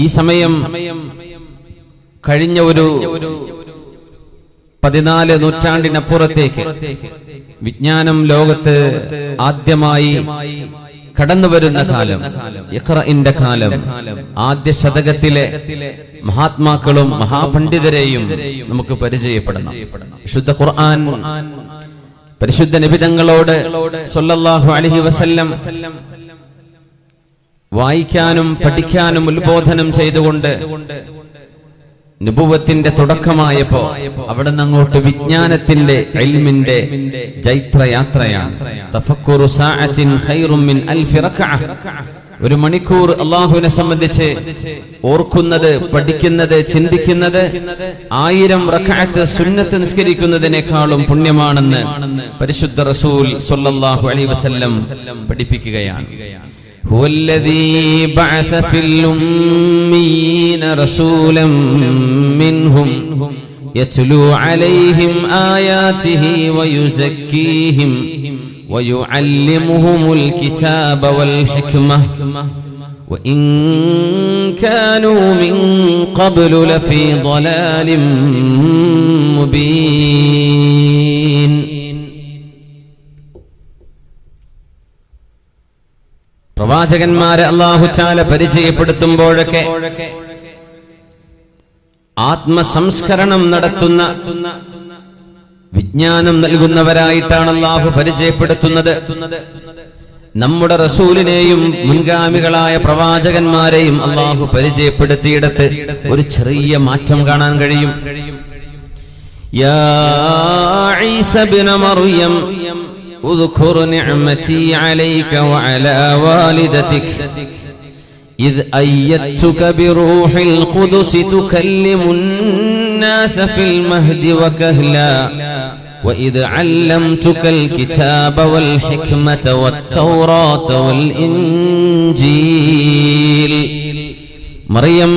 ഈ സമയം കഴിഞ്ഞ ഒരു 14 നൂറ്റാണ്ടിനപ്പുറത്തേക്ക് വിജ്ഞാനം ലോകത്ത് ആദ്യമായി കടന്നുവരുന്ന കാലം, ഇഖ്റഇന്റെ കാലം. ആദ്യ ശതകത്തിലെ മഹാത്മാക്കളും മഹാപണ്ഡിതരെയും നമുക്ക് പരിചയപ്പെടണം. വിശുദ്ധ ഖുർആൻ പരിശുദ്ധ നബി തങ്ങളോട് സല്ലല്ലാഹു അലൈഹി വസല്ലം വായിക്കാനും പഠിക്കാനും ഉത്ബോധനം ചെയ്തുകൊണ്ട് നുബുവത്തിന്റെ തുടക്കമായപ്പോ അവിടെ നിന്ന് അങ്ങോട്ട് വിജ്ഞാനത്തിന്റെ ഇൽമിന്റെ ജൈത്രയാത്രയാണ്. തഫക്കുറു സഅത്തിൻ ഖൈറും മിൻ അൽഫി റക്അ. ഒരു മണിക്കൂർ അല്ലാഹുവിനെ സംബന്ധിച്ച് ഓർക്കുന്നത്, പഠിക്കുന്നത്, ചിന്തിക്കുന്നത് 1000 റക്അത്ത് സുന്നത്ത് നിസ്കരിക്കുന്നതിനേക്കാളും പുണ്യമാണെന്ന് പരിശുദ്ധ റസൂൽ സ്വല്ലല്ലാഹു അലൈഹി വസല്ലം പഠിപ്പിക്കുകയാണ്. هو الذي بعث في الأميين رسولا منهم يتلو عليهم آياته ويزكيهم ويعلمهم الكتاب والحكمة وإن كانوا من قبل لفي ضلال مبين. പ്രവാചകന്മാരെ അല്ലാഹു തആല പരിചയപ്പെടുത്തുമ്പോഴൊക്കെ ആത്മസംസ്കരണം നടത്തുന്ന, വിജ്ഞാനം നൽകുന്നവരായിട്ടാണ് അല്ലാഹു പരിചയപ്പെടുത്തുന്നത്. നമ്മുടെ റസൂലിനെയും മുൻഗാമികളായ പ്രവാചകന്മാരെയും അല്ലാഹു പരിചയപ്പെടുത്തിയിടത്ത് ഒരു ചെറിയ മാറ്റം കാണാൻ കഴിയും. യാ ഈസ ഇബ്ന മർയം اذكر نعمتي عليك وعلى والدتك إذ أيدتك بروح القدس تكلم الناس في المهد وكهلا وإذ علمتك الكتاب والحكمة والتوراة والإنجيل. മറിയം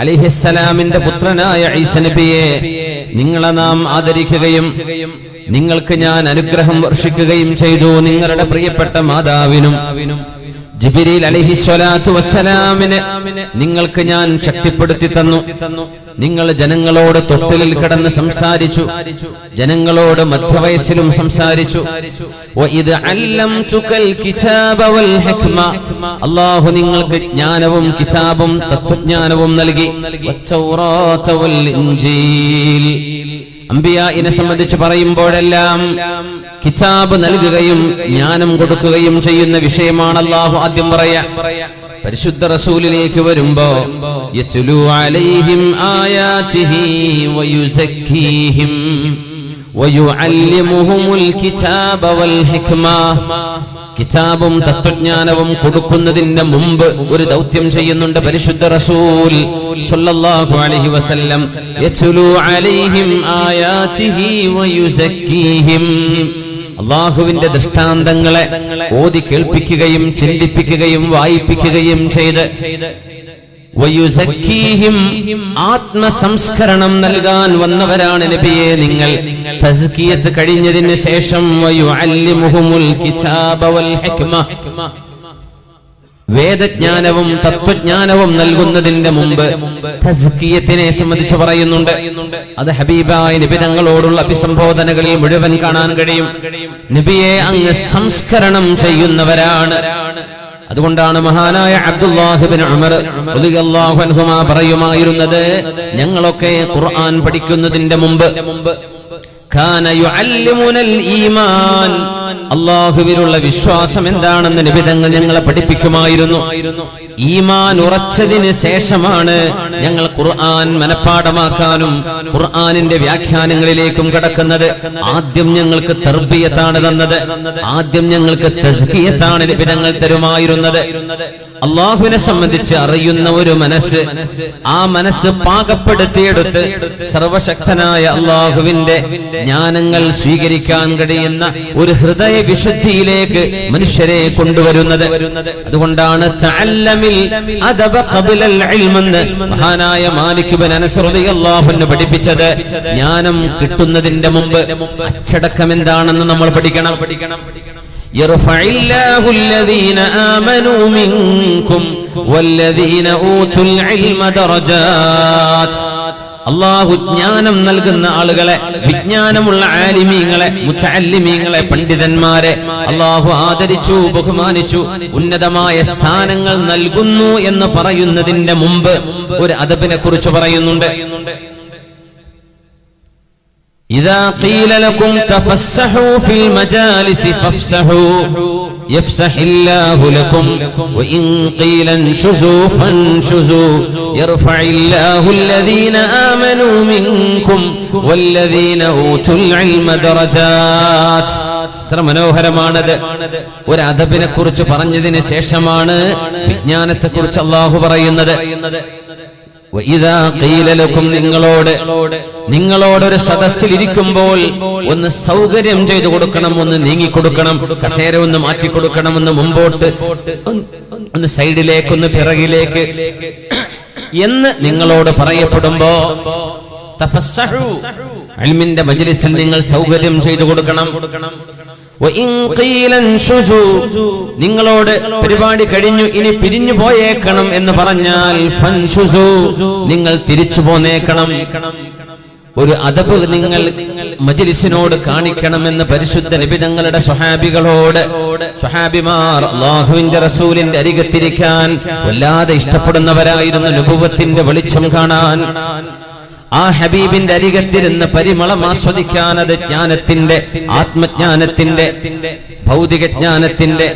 അലൈഹിസ്സലാമിന്റെ പുത്രനായ ഈസ നബിയെ നിങ്ങളെ നാം ആദരിക്കുകയും നിങ്ങൾക്ക് ഞാൻ അനുഗ്രഹം വർഷിക്കുകയും ചെയ്തു. നിങ്ങളുടെ പ്രിയപ്പെട്ട മാതാവിനും ജിബ്രീൽ അലൈഹിസ്സലാത്തു വസ്സലാമിനെ നിങ്ങൾക്ക് ഞാൻ ശക്തിപ്പെടുത്തി തന്നു. നിങ്ങൾ ജനങ്ങളോട് തൊട്ടിലിൽ കിടന്ന് സംസാരിച്ചു, ജനങ്ങളോട് മധ്യവയസ്സിലും സംസാരിച്ചു. വഇദ് അല്ലംതുകൽ കിതാബ വൽ ഹിക്മ, അല്ലാഹു നിങ്ങൾക്ക് ജ്ഞാനവും കിതാബും തത്വജ്ഞാനവും നൽകി. വത്തൗറാത വൽ ഇൻജീൽ, അംബിയാഇനെ സംബന്ധിച്ച് പറയുമ്പോഴെല്ലാം കിതാബ് നൽകുകയും ജ്ഞാനം കൊടുക്കുകയും ചെയ്യുന്ന വിഷയമാണ് അല്ലാഹു ആദ്യം പറയാ. പരിശുദ്ധ റസൂലിലേക്ക് വരുമ്പോ യത്ലു അലൈഹിം ആയാതിഹി വയുസക്കീഹിം വയുഅല്ലിമുഹുൽ കിതാബ വൽ ഹിക്മ. കിതാബും തത്വജ്ഞാനവും കൊടുക്കുന്നതിന്റെ മുമ്പ് ഒരു ദൗത്യം ചെയ്യുന്നുണ്ട് പരിശുദ്ധ റസൂൽ സ്വല്ലല്ലാഹു അലൈഹി വസല്ലം. യത്ലു അലൈഹിം ആയാതിഹി വയുസക്കീഹിം, അല്ലാഹുവിന്റെ ദൃഷ്ടാന്തങ്ങളെ ഓതി കേൾപ്പിക്കുകയും ചിന്തിപ്പിക്കുകയും വായിപ്പിക്കുകയും ചെയ്ത് വയുസക്കീഹിം, ആത്മസംസ്കരണം നൽകാൻ വന്നവരാണ് നബിയെ നിങ്ങൾ. തസ്കിയത്ത് കഴിഞ്ഞതിന് ശേഷം വയുഅല്ലിമുഹുൽ കിതാബ വൽ ഹിക്മ, വേദജ്ഞാനവും തത്വജ്ഞാനവും നൽകുന്നതിന്റെ മുമ്പ് തസ്കിയത്തിനെ സംബന്ധിച്ച് പറയുന്നുണ്ട്. അത് ഹബീബായ നബി തങ്ങളോടുള്ള അഭിസംബോധനകളിൽ മുഴുവൻ കാണാൻ കഴിയും. നബിയെ അങ്ങ് സംസ്കരണം ചെയ്യുന്നവരാണ്. അതുകൊണ്ടാണ് മഹാനായ അബ്ദുല്ലാഹ് ഇബ്നു ഉമർ റളിയല്ലാഹു അൻഹുമാ പറയുമായിരുന്നത്, ഞങ്ങളൊക്കെ ഖുർആൻ പഠിക്കുന്നതിന്റെ മുമ്പ് കാന യുഅല്ലിമുനൽ ഈമാൻ, അല്ലാഹുവിലുള്ള വിശ്വാസം എന്താണെന്ന് നബി തങ്ങൾ ഞങ്ങളെ പഠിപ്പിക്കുമായിരുന്നു. ഈമാൻ ഉറച്ചതിന് ശേഷമാണ് ഞങ്ങൾ ഖുർആൻ മനഃപ്പാഠമാക്കാനും ഖുർആനിന്റെ വ്യാഖ്യാനങ്ങളിലേക്കും കടക്കുന്നത്. ആദ്യം ഞങ്ങൾക്ക് തർബിയത്താണ് തന്നത്, ആദ്യം ഞങ്ങൾക്ക് തസ്കിയത്താണ് നബി തങ്ങൾ തരുമായിരുന്നത്. അല്ലാഹുവിനെ സംബന്ധിച്ച് അറിയുന്ന ഒരു മനസ്സ്, ആ മനസ്സ് പാകപ്പെടുത്തിയെടുത്ത് സർവശക്തനായ അല്ലാഹുവിന്റെ ജ്ഞാനങ്ങൾ സ്വീകരിക്കാൻ കഴിയുന്ന ഒരു ഹൃദയ വിശുദ്ധിയിലേക്ക് മനുഷ്യരെ കൊണ്ടുവരുന്നത്. അതുകൊണ്ടാണ് തഅല്ലമിൽ അദബ ഖബ്ലൽ ഇൽം എന്ന് മഹാനായ മാലിക് ഇബ്നു അനസ് റളിയല്ലാഹു അൻഹു പഠിപ്പിച്ചത്. ജ്ഞാനം കിട്ടുന്നതിന്റെ മുമ്പ് അച്ചടക്കം എന്താണെന്ന് നമ്മൾ പഠിക്കണം. يرفع الله الذين آمنوا منكم വല്ലദീന ഊതുൽ ഇൽമ ദറജാത്ത്. അല്ലാഹു ജ്ഞാനം നൽകുന്ന ആളുകളെ, വിജ്ഞാനമുള്ള ആലിമീങ്ങളെ, മുതഅല്ലിമീങ്ങളെ, പണ്ഡിതന്മാരെ അല്ലാഹു ആദരിച്ചു, ബഹുമാനിച്ചു, ഉന്നതമായ സ്ഥാനങ്ങൾ നൽകുന്നു എന്ന് പറയുന്നതിന്റെ മുമ്പ് ഒരു അദബിനെ കുറിച്ച് പറയുന്നുണ്ട്. ഇദാ ഖീല ലക്കും തഫസ്സഹു ഫിൽ മജാലിസി ഫഫ്സഹു യഫ്സഹില്ലാഹു ലക്കും വഇൻ ഖീല അൻശുസു ഫൻശുസു യർഫഇല്ലാഹു അല്ലദീന ആമനൂ മിൻകും വല്ലദീന ഊതുൽ ഇൽമ ദറജാത്ത്. എത്ര മനോഹരമാണത്. ഒരു അദബിനെ കുറിച്ച് പറഞ്ഞതിന് ശേഷമാണ് വിജ്ഞാനത്തെ കുറിച്ച് അല്ലാഹു പറയുന്നത്. വഇദാ ഖീല ലക്കും, നിങ്ങളോടൊരു സദസ്സിൽ ഇരിക്കുമ്പോൾ ഒന്ന് സൗകര്യം ചെയ്തു കൊടുക്കണം, ഒന്ന് നീങ്ങിക്കൊടുക്കണം, കസേര ഒന്ന് മാറ്റി കൊടുക്കണം, ഒന്ന് മുമ്പോട്ട്, ഒന്ന് സൈഡിലേക്ക്, ഒന്ന് പിറകിലേക്ക് എന്ന് നിങ്ങളോട് പറയപ്പെടുമ്പോ തഫസ്സഹു, ഇൽമിന്റെ മജ്ലിസിൽ നിങ്ങൾ സൗകര്യം ചെയ്തു കൊടുക്കണം. നിങ്ങളോട് പരിപാടി കഴിഞ്ഞു, ഇനി പിരിഞ്ഞു പോയേക്കണം എന്ന് പറഞ്ഞാൽ ഫൻശുസു, നിങ്ങൾ തിരിച്ചു പോന്നേക്കണം. ഒരു അദബ് നിങ്ങൾ മജ്ലിസിനോട് കാണിക്കണമെന്ന് പരിശുദ്ധ നബി തങ്ങളുടെ സ്വഹാബികളോട്, സ്വഹാബിമാർ അല്ലാഹുവിന്റെ റസൂലിന്റെ അരികത്തിരിക്കാൻ വല്ലാതെ ഇഷ്ടപ്പെടുന്നവരായിരുന്നു. നുബുവത്തിന്റെ വെളിച്ചം കാണാൻ, ആ ഹബീബിന്റെ അരികത്തിരുന്ന് പരിമളം ആസ്വദിക്കാൻ, അത് ജ്ഞാനത്തിന്റെ, ആത്മജ്ഞാനത്തിന്റെ, ഭൗതിക ജ്ഞാനത്തിന്റെ,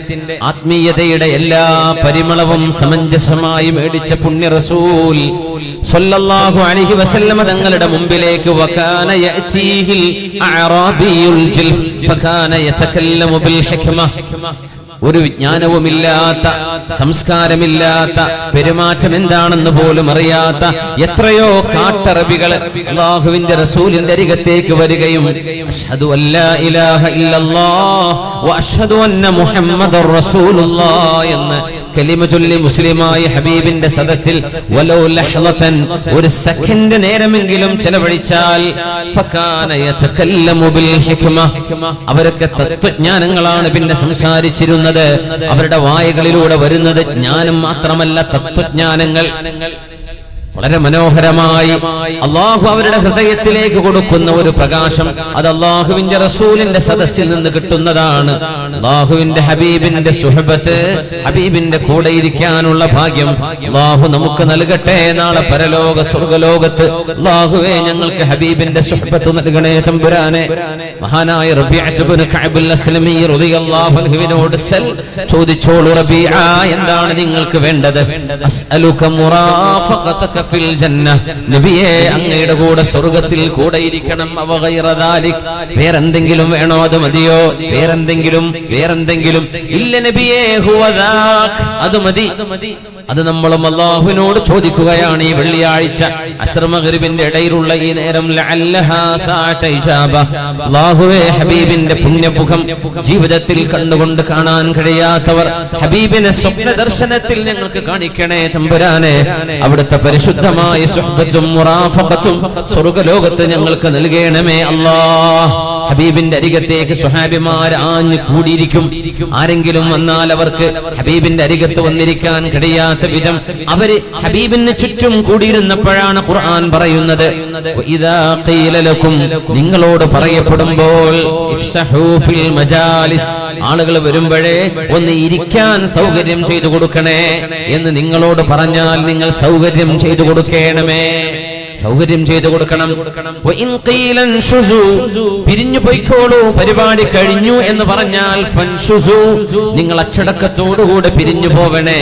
ആത്മീയതയുടെ എല്ലാ പരിമളവും സമഞ്ജസമായി മേടിച്ച പുണ്യ റസൂൽ സ്വല്ലല്ലാഹു അലൈഹി വസല്ലമ തങ്ങളുടെ മുമ്പിലേക്ക് വകാന യഅതീഹിൽ അഅറാബിയുൽ ജിൽഫ് ഫകാന യതകല്ലമു ബിൽ ഹിക്മ. ഒരു വിജ്ഞാനവുമില്ലാത്ത, സംസ്കാരമില്ലാത്ത, പെരുമാറ്റം എന്താണെന്ന് പോലും അറിയാത്ത എത്രയോ കാട്ടറബികൾ അല്ലാഹുവിന്റെ റസൂലിന്റെ അരികത്തേക്ക് വരികയും അഷ്ഹദു അല്ലാ ഇലാഹ ഇല്ലല്ലാഹ് വ അഷ്ഹദു അന്ന മുഹമ്മദർ റസൂലുള്ളാഹ് എന്ന് കലിമ ചൊല്ലി മുസ്ലിമായ ഹബീബിന്റെ സദസ്സിൽ വലൗ ലഹ്ളതൻ, ഒരു സെക്കൻഡ് നേരമെങ്കിലും ചെലവഴിച്ചാൽ ഫകാന യതകല്ലമു ബിൽ ഹിക്മ, അവരൊക്കെ തത്വജ്ഞാനങ്ങളാണ് പിന്നെ സംസാരിച്ചിരുന്നത്. അവരുടെ വായകളിലൂടെ വരുന്നത് ജ്ഞാനം മാത്രമല്ല, തത്വജ്ഞാനങ്ങൾ. വളരെ മനോഹരമായി അള്ളാഹു അവരുടെ ഹൃദയത്തിലേക്ക് കൊടുക്കുന്ന ഒരു പ്രകാശം, അത് അള്ളാഹുവിന്റെ റസൂലിന്റെ സദസ്സിൽ നിന്ന് കിട്ടുന്നതാണ്. അള്ളാഹുവിന്റെ ഹബീബിന്റെ സുഹബത്ത്, ഹബീബിന്റെ കൂടെ ഇരിക്കാനുള്ള ഭാഗ്യം അള്ളാഹു നമുക്ക് നൽകട്ടെ. നാളെ പരലോക സ്വർഗലോകത്ത് അള്ളാഹുവേ ഞങ്ങൾക്ക് ഹബീബിന്റെ സുഹബത്ത് നൽകണേ തമ്പുരാനെ. മഹാനായ റബീഅത്ത് ഇബ്നു കഅബ് അസ്ലമി റളിയല്ലാഹു അൻഹുവിനോട് ചോദിച്ചോളൂ, റബീഅ, എന്താണ് നിങ്ങൾക്ക് വേണ്ടത്? അസ്അലുക മുറാഫഖതക ഫിൽ ജന്ന, നബിയേ അങ്ങയുടെ കൂടെ സ്വർഗ്ഗത്തിൽ കൂടെ ഇരിക്കണം. അവ ഗൈറ ദാലിക്, വേറെന്തെങ്കിലും വേണോ? അത് മതിയോ? വേറെന്തെങ്കിലും ഇല്ല നബിയേ, ഹുവ ദാക്, അത് മതി. അത് നമ്മളും അല്ലാഹുവിനോട് ചോദിക്കുകയാണ്. ഈ വെള്ളിയാഴ്ച അസ്ർ മഗ്രിബിന്റെ ഇടയിലുള്ള ഈ നേരം, ലഅല്ലഹാ സഅത ഇജാബ. അല്ലാഹുവേ, ഹബീബിന്റെ പുണ്യമുഖം ജീവിതത്തിൽ കണ്ടുകൊണ്ട് കാണാൻ കഴിയാത്തവർ ഹബീബിനെ സ്വപ്ന ദർശനത്തിൽ ഞങ്ങൾക്ക് കാണിക്കണേ തമ്പുരാനെ. അവിടുത്തെ പരിശുദ്ധമായ സുഹബത്തും മുറാഫഖത്തും സ്വർഗ്ഗലോകത്ത് ഞങ്ങൾക്ക് നൽകണമേ അല്ലാഹ്. ഹബീബിന്റെ അരികത്തേക്ക് സ്വഹാബിമാർ ആഞ്ഞു കൂടിയിരിക്കും. ആരെങ്കിലും വന്നാൽ അവർക്ക് ഹബീബിന്റെ അരികത്ത് വന്നിരിക്കാൻ കഴിയാത്ത വിധം അവര് ഹബീബിന് ചുറ്റും കൂടിയിരുന്നപ്പോഴാണ് ഖുർആൻ പറയുന്നത്, വഇദാ ഖീല ലക്കും, നിങ്ങളോട് പറയപ്പെടുമ്പോൾ, ഇഫ്സഹൂ ഫിൽ മജാലിസ്, ആളുകൾ വരുമ്പോഴേ ഒന്ന് ഇരിക്കാൻ സൗകര്യം ചെയ്തു കൊടുക്കണേ എന്ന് നിങ്ങളോട് പറഞ്ഞാൽ നിങ്ങൾ സൗകര്യം ചെയ്തു കൊടുക്കണമേ, സൗകര്യം ചെയ്തു കൊടുക്കണം. പിരിഞ്ഞു പോയിക്കോളൂ, പരിപാടി കഴിഞ്ഞു എന്ന് പറഞ്ഞാൽ ഫൻഷുസു, നിങ്ങൾ അച്ചടക്കത്തോടുകൂടെ പിരിഞ്ഞു പോവണേ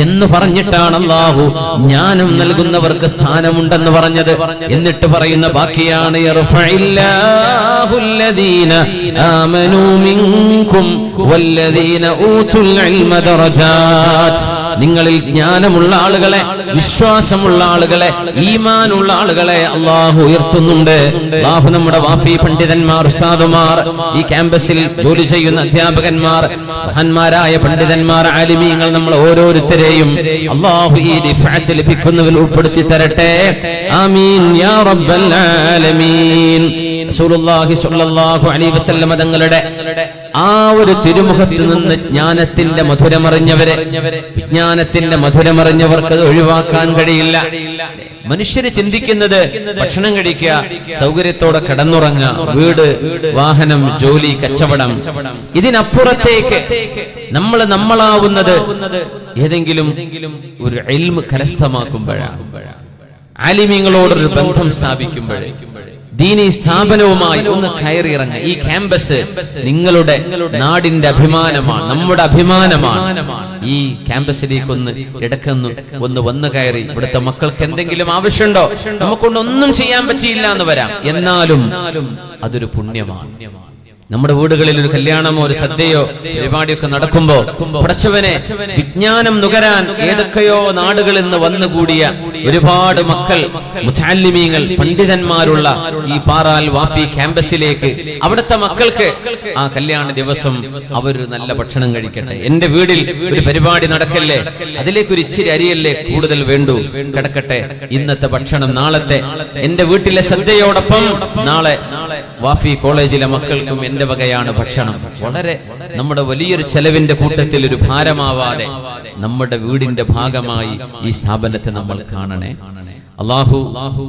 എന്ന് പറഞ്ഞിട്ടാണ് അല്ലാഹു ജ്ഞാനം നൽകുന്നവർക്ക് സ്ഥാനമുണ്ടെന്ന് പറഞ്ഞത്. എന്നിട്ട് പറയുന്ന ബാക്കിയാണ്, യർഫഇല്ലാഹുല്ലദീന ആമനൂ മിൻകും വല്ലദീന ഊതുൽ ഇൽമ ദറജാത്ത്. നിങ്ങളിൽ ജ്ഞാനമുള്ള ആളുകളെ, വിശ്വാസമുള്ള ആളുകളെ, ഈമാനുള്ള ആളുകളെ അള്ളാഹു ഉയർത്തുന്നുണ്ട്. അള്ളാഹു നമ്മുടെ വാഫി പണ്ഡിതന്മാർ, ഉസ്താദുമാർ, ഈ ക്യാമ്പസിൽ ജോലി ചെയ്യുന്ന അധ്യാപകന്മാർ, മഹാന്മാരായ പണ്ഡിതന്മാർ, ആലിമീങ്ങൾ, നമ്മൾ ഓരോരുത്തരെയും അള്ളാഹു ഈ റിഫഅത്ത് ലഭിക്കുന്നവരിൽ ഉൾപ്പെടുത്തി തരട്ടെ. ആമീൻ യാ റബ്ബൽ ആലമീൻ. റസൂലുള്ളാഹി സ്വല്ലല്ലാഹു അലൈഹി വസല്ലം തങ്ങളുടെ ആ ഒരു തിരുമുഖത്ത് നിന്ന് ജ്ഞാനത്തിന്റെ മധുരമറിഞ്ഞവരെ, വിജ്ഞാനത്തിന്റെ മധുരമറിഞ്ഞവർക്ക് അത് ഒഴിവാക്കാൻ കഴിയില്ല. മനുഷ്യര് ചിന്തിക്കുന്നത് ഭക്ഷണം കഴിക്കുക, സൗകര്യത്തോടെ കിടന്നുറങ്ങുക, വീട്, വാഹനം, ജോലി, കച്ചവടം. ഇതിനപ്പുറത്തേക്ക് നമ്മളാവുന്നത് ഏതെങ്കിലും ഒരു ഇൽമ് കരസ്ഥമാക്കുമ്പോഴാണ്, ആലിമീങ്ങളോടൊരു ബന്ധം സ്ഥാപിക്കുമ്പോഴേ, ദീനി സ്ഥാപനവുമായി ഒന്ന് കയറിയിറങ്ങുക. ഈ ക്യാമ്പസ് നിങ്ങളുടെ നാടിന്റെ അഭിമാനമാണ്, നമ്മുടെ അഭിമാനമാണ്. ഈ ക്യാമ്പസിലേക്ക് ഒന്ന് വന്നു കയറി ഇവിടുത്തെ മക്കൾക്ക് എന്തെങ്കിലും ആവശ്യമുണ്ടോ? നമുക്കൊണ്ടൊന്നും ചെയ്യാൻ പറ്റിയില്ല എന്ന് വരാം, എന്നാലും അതൊരു പുണ്യമാണ്. നമ്മുടെ വീടുകളിൽ ഒരു കല്യാണമോ ഒരു സദ്യയോ പരിപാടിയൊക്കെ നടക്കുമ്പോ പടച്ചവനെ വിജ്ഞാനം നുകരാൻ ഏതൊക്കെയോ നാടുകളിൽ നിന്ന് വന്നുകൂടിയ ഒരുപാട് മക്കൾ, മുതഅല്ലിമീങ്ങൾ, പണ്ഡിതന്മാരുള്ള ഈ പാറാൽ വാഫി ക്യാമ്പസിലേക്ക് അവിടുത്തെ മക്കൾക്ക് ആ കല്യാണ ദിവസം അവരൊരു നല്ല ഭക്ഷണം കഴിക്കട്ടെ. എന്റെ വീട്ടിൽ ഒരു പരിപാടി നടക്കല്ലേ, അതിലേക്ക് ഒരു ഇച്ചിരി അരിയല്ലേ കൂടുതൽ വേണ്ടു, കിടക്കട്ടെ. ഇന്നത്തെ ഭക്ഷണം നാളത്തെ എന്റെ വീട്ടിലെ സദ്യയോടൊപ്പം നാളെ വാഫി കോളേജിലെ മക്കൾക്കും എന്റെ വകയാണ് ഭക്ഷണം. വളരെ നമ്മുടെ വലിയൊരു ചെലവിന്റെ കൂട്ടത്തിൽ ഒരു ഭാരമാവാതെ നമ്മുടെ വീടിന്റെ ഭാഗമായി ഈ സ്ഥാപനത്തെ നമ്മൾ കാണണേ. അല്ലാഹു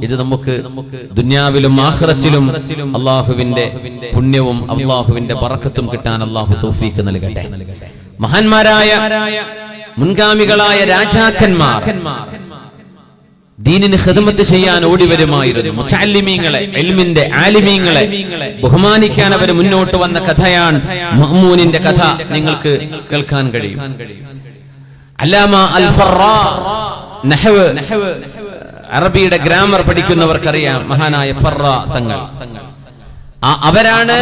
ഇത് നമുക്ക് ദുനിയാവിലും ആഖിറത്തിലും അല്ലാഹുവിന്റെ പുണ്യവും അല്ലാഹുവിന്റെ ബറക്കത്തും കിട്ടാൻ അല്ലാഹു തൗഫീഖ് നൽകട്ടെ. മഹാന്മാരായ മുൻഗാമികളായ രാജാക്കന്മാർ ദീനിന് ഖിദ്മത്ത് ചെയ്യാൻ ഓടി വരുമായിരുന്നു. മുതഅല്ലിമീങ്ങളെ, ഇൽമിന്റെ ആലിമീങ്ങളെ ബഹുമാനിക്കാൻ അവർ മുന്നോട്ട് വന്ന കഥയാണ് മഅ്മൂനിന്റെ കഥ. നിങ്ങൾക്ക് കേൾക്കാൻ കഴിയും. അല്ലാമ അൽ ഫറാ, നഹ്വ്, അറബിയുടെ ഗ്രാമർ പഠിക്കുന്നവർക്കറിയാം മഹാനായ ഫറാ തങ്ങൾ. അവരാണ്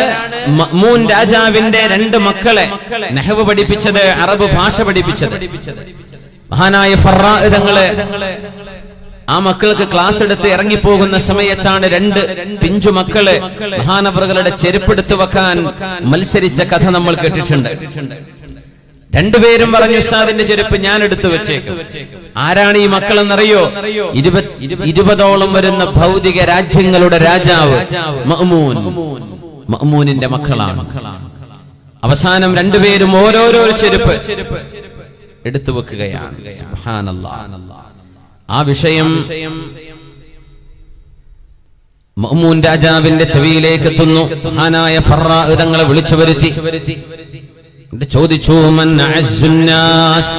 മഅ്മൂൻ രാജാവിന്റെ 2 മക്കളെ നഹ്വ് പഠിപ്പിച്ചത്, അറബ് ഭാഷ പഠിപ്പിച്ചത്. മഹാനായ ഫറാ തങ്ങളെ ആ മക്കൾക്ക് ക്ലാസ് എടുത്ത് ഇറങ്ങിപ്പോകുന്ന സമയത്താണ് 2 പിഞ്ചു മക്കള് മഹാനവറുകളുടെ ചെരുപ്പെടുത്ത് വെക്കാൻ മത്സരിച്ച കഥ നമ്മൾ കേട്ടിട്ടുണ്ട്. 2 പേരും പറഞ്ഞു, ഉസ്താദിന്റെ ചെരുപ്പ് ഞാൻ എടുത്തു വെച്ചേക്കും. ആരാണ് ഈ മക്കളെന്നറിയോ? 20ഓളം വരുന്ന ഭൗതിക രാജ്യങ്ങളുടെ രാജാവ് മഅ്മൂനിന്റെ മക്കളാണ്. അവസാനം 2 പേരും ഓരോരോ ചെരുപ്പ് എടുത്തു വെക്കുകയാണ്. സുബ്ഹാനല്ലാഹ്. ആ വിഷയം മഅ്മൂൻ രാജാവിന്റെ ചെവിയിലേക്ക് എത്തുന്നു. മഹാനായ ഫറാ തങ്ങളെ വിളിച്ചു വരുത്തി ചോദിച്ചു, മൻ അഅസ്സുന്നാസ്,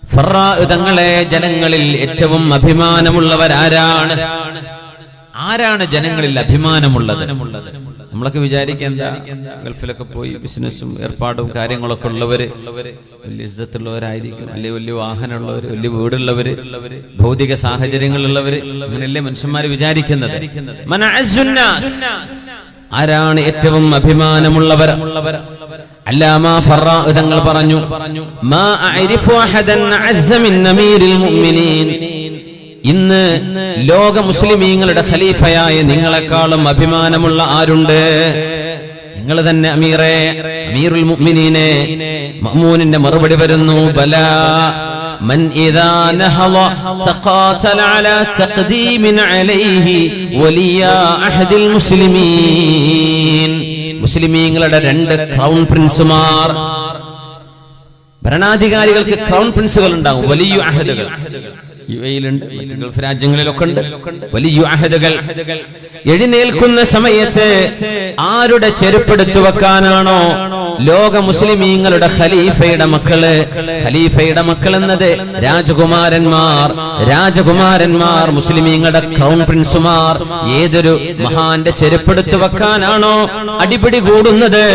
ഫറാ തങ്ങളെ ജനങ്ങളിൽ ഏറ്റവും അഭിമാനമുള്ളവരാരാണ്? ആരാണ് ജനങ്ങളിൽ അഭിമാനമുള്ളത്? നമ്മളൊക്കെ വിചാരിക്കേണ്ട ഗൾഫിലൊക്കെ പോയി ബിസിനസ്സും ഏർപ്പാടും കാര്യങ്ങളൊക്കെ ഉള്ളവര് വലിയ ഇസ്സത്തുള്ളവരായിരിക്കും, വലിയ വലിയ വാഹനമുള്ളവര്, വലിയ വീടുള്ളവര്, ഭൗതിക സാഹചര്യങ്ങളുള്ളവര്, അങ്ങനെയല്ലേ മനുഷ്യന്മാര് വിചാരിക്കുന്നത്. ആരാണ് ഏറ്റവും അഭിമാനമുള്ളവർ? അല്ലാമ ഫറാ തങ്ങൾ പറഞ്ഞു, മാ അഅരിഫു അഹദൻ അഅസ്സ മിൻ അമീരിൽ മുഅ്മിനീൻ, ഇന്ന് ലോക മുസ്ലിമീങ്ങളുടെ ഖലീഫയായ നിങ്ങളെക്കാളും അഭിമാനമുള്ള ആരുണ്ട്? നിങ്ങൾ തന്നെ അമീറേ, അമീറുൽ മുഅ്മിനീനെ. മഅ്മൂനിന്റെ മറുപടി വരുന്നു, ബലാ മൻ ഇദാ നഹള തഖാതല അലാ തഖദീമിൻ അലൈഹി വലിയ അഹദിൽ മുസ്ലിമീൻ. മുസ്ലിമീങ്ങളുടെ 2 ക്രൗൺ പ്രിൻസുമാർ, ഭരണാധികാരികൾക്ക് ക്രൗൺ പ്രിൻസുകൾ ഉണ്ടാവും, വലിയ അഹദുകൾ. യുഎഇയിലുണ്ട്, മറ്റു ഗൾഫ് രാജ്യങ്ങളിലൊക്കെ ഉണ്ട് വലിയ അഹദുകൾ. എഴുന്നേൽക്കുന്ന സമയത്ത് ആരുടെ ചെരുപ്പെടുത്തു വെക്കാനാണോ ലോക മുസ്ലിമീങ്ങളുടെ ഖലീഫയുടെ മക്കള്, ഖലീഫയുടെ മക്കൾ എന്നത് രാജകുമാരന്മാർ, രാജകുമാരന്മാർ മുസ്ലിമീങ്ങളുടെ ക്രൗൺ പ്രിൻസുമാർ, ഏതൊരു മഹാന്റെ ചെരുപ്പെടുത്തു വെക്കാനാണോ അടിപിടി കൂടുന്നത്,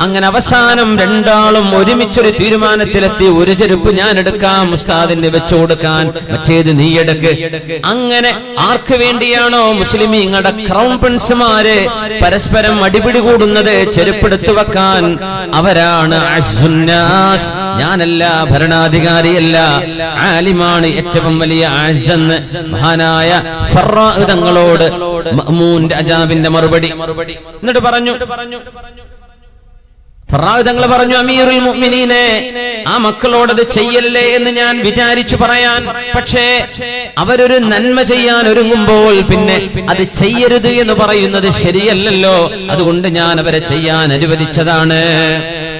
അങ്ങനെ അവസാനം 2 ആളും ഒരുമിച്ചൊരു തീരുമാനത്തിലെത്തി, ഒരു ചെരുപ്പ് ഞാൻ എടുക്കാം, ഉസ്താദിന് വെച്ചു കൊടുക്കാൻ, മറ്റേത് നീ എടുക്ക്. അങ്ങനെ ആർക്ക് വേണ്ടിയാണോ മുസ്ലിമീങ്ങളുടെ ക്രൗൺ പ്രിൻസുമാര് പരസ്പരം അടിപിടി കൂടുന്നത് ചെരുപ്പെടുത്തു വെക്കാൻ, അവരാണ് അസ്സുന്നാസ്. ഞാനല്ല, ഭരണാധികാരിയല്ല, ആലിമാണ് ഏറ്റവും വലിയ അസ്സെന്ന് മഹാനായ ഫറാ തങ്ങളോട് മഅ്മൂൻ രാജാവിന്റെ മറുപടി. എന്നിട്ട് പറഞ്ഞു, തങ്ങൾ പറഞ്ഞു, അമീറുൽ മുഅ്മിനീനെ, ആ മക്കളോടത് ചെയ്യല്ലേ എന്ന് ഞാൻ വിചാരിച്ചു പറയാൻ. പക്ഷേ അവരൊരു നന്മ ചെയ്യാൻ ഒരുങ്ങുമ്പോൾ പിന്നെ അത് ചെയ്യരുത് എന്ന് പറയുന്നത് ശരിയല്ലല്ലോ. അതുകൊണ്ട് ഞാൻ അവരെ ചെയ്യാൻ അനുവദിച്ചതാണ്.